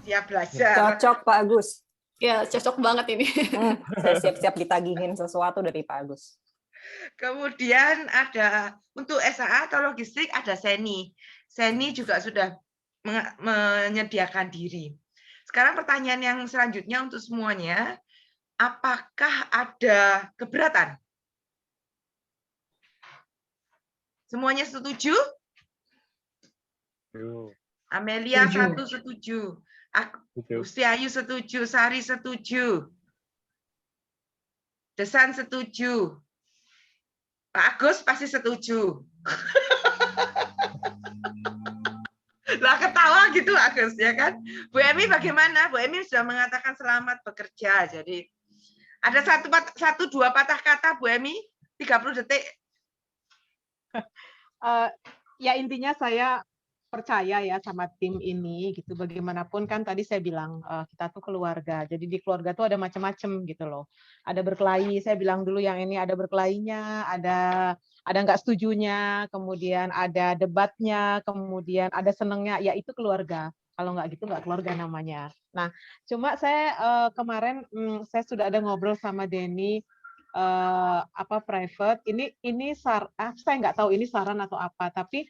Siap belajar. Cocok Pak Agus. Ya, cocok banget ini. Saya siap-siap ditagihin sesuatu dari Pak Agus. Kemudian ada untuk SAA atau logistik ada Seni. Seni juga sudah menyediakan diri. Sekarang pertanyaan yang selanjutnya untuk semuanya, apakah ada keberatan? Semuanya setuju? Amelia satu setuju. Gusti Ayu setuju, Sari setuju. Desan setuju. Pak Agus pasti setuju. Lah ketawa gitu Agus ya kan. Bu Emi bagaimana? Bu Emi sudah mengatakan selamat bekerja. Jadi ada satu dua patah kata Bu Emi, 30 detik. Ya intinya saya percaya ya sama tim ini gitu. Bagaimanapun kan tadi saya bilang kita tuh keluarga. Jadi di keluarga tuh ada macam-macam gitu loh. Ada berkelahi, saya bilang dulu yang ini ada berkelahinya, ada nggak setujunya, kemudian ada debatnya, kemudian ada senengnya, ya itu keluarga. Kalau nggak gitu nggak keluarga namanya. Nah, cuma saya kemarin saya sudah ada ngobrol sama Denny private. Ini saya nggak tahu ini saran atau apa, tapi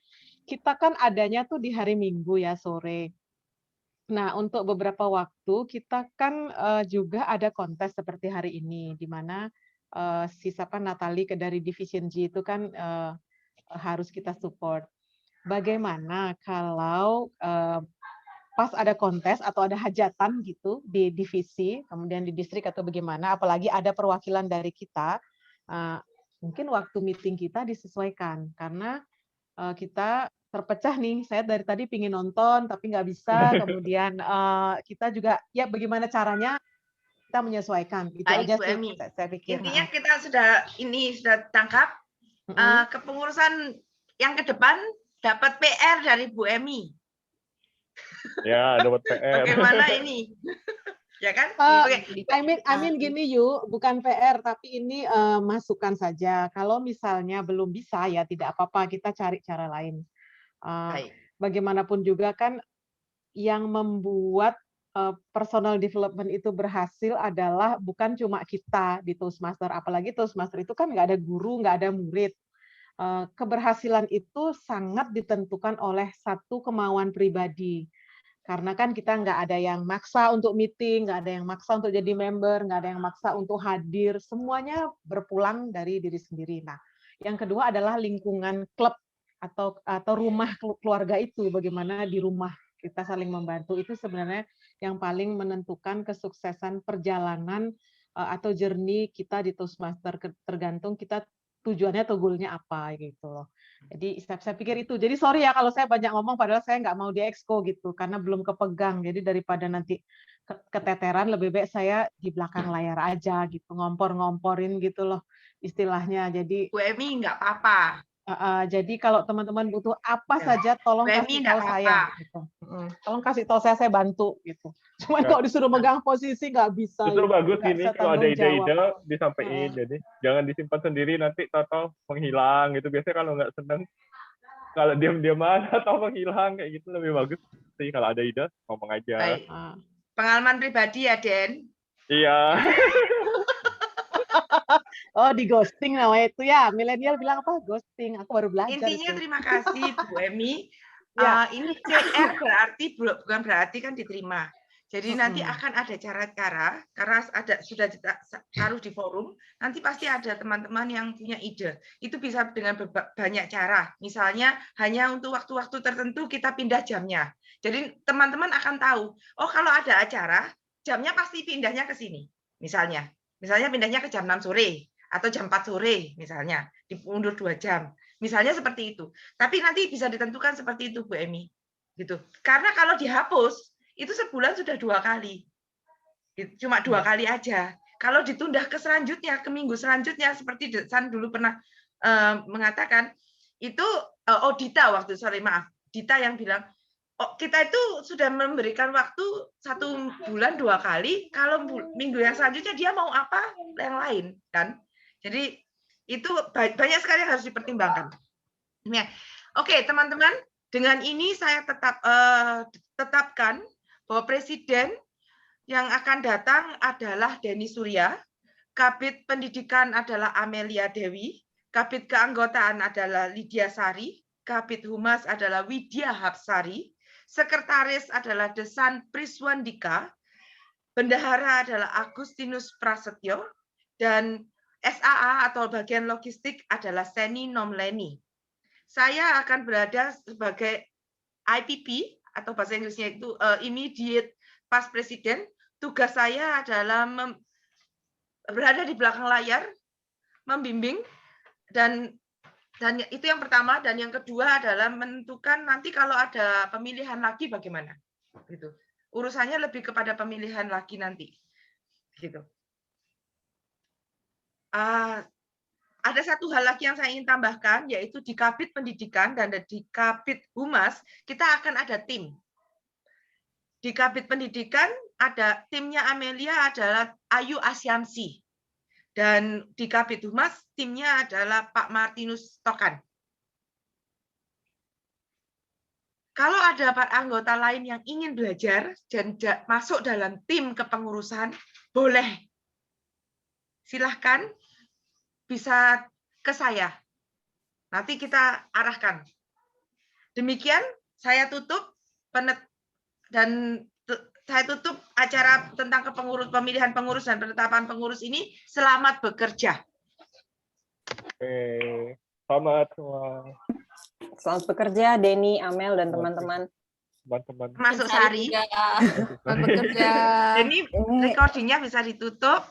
kita kan adanya tuh di hari Minggu ya sore. Nah, untuk beberapa waktu kita kan juga ada kontes seperti hari ini, di mana si Natali dari Division G itu kan harus kita support. Bagaimana kalau pas ada kontes atau ada hajatan gitu di divisi, kemudian di distrik atau bagaimana, apalagi ada perwakilan dari kita, mungkin waktu meeting kita disesuaikan, karena kita terpecah nih, saya dari tadi pingin nonton tapi nggak bisa, kemudian kita juga ya bagaimana caranya kita menyesuaikan itu. Baik, aja Bu sih Emi. saya pikir. Intinya kita sudah tangkap kepengurusan yang ke depan dapat PR dari Bu Emi. Ya, dapat PR. Bagaimana ini? Ya kan? I mean gini bukan PR tapi ini masukan saja. Kalau misalnya belum bisa ya tidak apa-apa, kita cari cara lain. Bagaimanapun juga kan yang membuat personal development itu berhasil adalah bukan cuma kita di Toastmaster, apalagi Toastmaster itu kan nggak ada guru, nggak ada murid. Keberhasilan itu sangat ditentukan oleh satu kemauan pribadi. Karena kan kita nggak ada yang maksa untuk meeting, nggak ada yang maksa untuk jadi member, nggak ada yang maksa untuk hadir, semuanya berpulang dari diri sendiri. Nah, yang kedua adalah lingkungan klub atau rumah keluarga itu, bagaimana di rumah kita saling membantu, itu sebenarnya yang paling menentukan kesuksesan perjalanan atau journey kita di Toastmaster, tergantung kita tujuannya atau goalnya apa gitu loh. Jadi saya pikir itu. Jadi sorry ya kalau saya banyak ngomong padahal saya nggak mau di exco gitu karena belum kepegang. Jadi daripada nanti keteteran lebih baik saya di belakang layar aja gitu, ngompor-ngomporin gitu loh istilahnya. Jadi Bu Emi nggak apa-apa. Jadi kalau teman-teman butuh apa saja tolong kasih tahu saya gitu. Tolong kasih tahu saya bantu gitu. Cuman kalau disuruh megang posisi nggak bisa. Justru gitu. bagus Nggak ini bisa kalau ada tanggung ide-ide jawab. disampaikan. Jadi jangan disimpan sendiri nanti tahu menghilang gitu. Biasanya kalau nggak seneng kalau diam-diaman atau menghilang kayak gitu lebih bagus sih kalau ada ide ngomong aja. Baik. Pengalaman pribadi ya, Den? Iya. Oh, di ghosting namanya itu ya. Milenial bilang apa? Ghosting. Aku baru belajar. Intinya itu. terima kasih Bu Emi. Ya. Ini CR berarti bukan berarti kan diterima. Jadi nanti akan ada cara-cara karena sudah taruh di forum. Nanti pasti ada teman-teman yang punya ide. Itu bisa dengan banyak cara. Misalnya hanya untuk waktu-waktu tertentu kita pindah jamnya. Jadi teman-teman akan tahu. Oh kalau ada acara jamnya pasti pindahnya ke sini. Misalnya pindahnya ke jam 6 sore. Atau jam 4 sore misalnya, diundur 2 jam. Misalnya seperti itu. Tapi nanti bisa ditentukan seperti itu Bu Emi. Gitu. Karena kalau dihapus, itu sebulan sudah 2 kali. Cuma 2 kali aja. Kalau ditunda ke selanjutnya, ke minggu selanjutnya, seperti Desan dulu pernah mengatakan, itu Dita Dita yang bilang, kita itu sudah memberikan waktu 1 bulan 2 kali, kalau minggu yang selanjutnya dia mau apa yang lain kan. Jadi itu banyak sekali yang harus dipertimbangkan. Ya. Oke, teman-teman, dengan ini saya tetapkan bahwa presiden yang akan datang adalah Denny Surya, Kabid Pendidikan adalah Amelia Dewi, Kabid Keanggotaan adalah Lydia Sari, Kabid Humas adalah Widya Hapsari, Sekretaris adalah Desan Priswandika, Bendahara adalah Agustinus Prasetyo, dan SAA atau bagian logistik adalah Seni Nomleni. Saya akan berada sebagai IPP atau bahasa Inggrisnya itu Immediate Past President. Tugas saya adalah berada di belakang layar, membimbing, dan itu yang pertama, dan yang kedua adalah menentukan nanti kalau ada pemilihan lagi bagaimana. Gitu. Urusannya lebih kepada pemilihan lagi nanti. Gitu. Ada satu hal lagi yang saya ingin tambahkan, yaitu di Kabid Pendidikan dan di Kabid Humas, kita akan ada tim. Di Kabid Pendidikan, ada timnya Amelia adalah Ayu Asyamsi. Dan di Kabid Humas, timnya adalah Pak Martinus Tokan. Kalau ada anggota lain yang ingin belajar dan masuk dalam tim kepengurusan, boleh. Silahkan, bisa ke saya. Nanti kita arahkan. Demikian, saya tutup dan saya tutup acara tentang pemilihan pengurus dan penetapan pengurus ini. Selamat bekerja. Oke, selamat semua. Selamat bekerja, Denny, Amel, dan teman-teman. Masuk Sari. Selamat bekerja. Ini recordingnya bisa ditutup.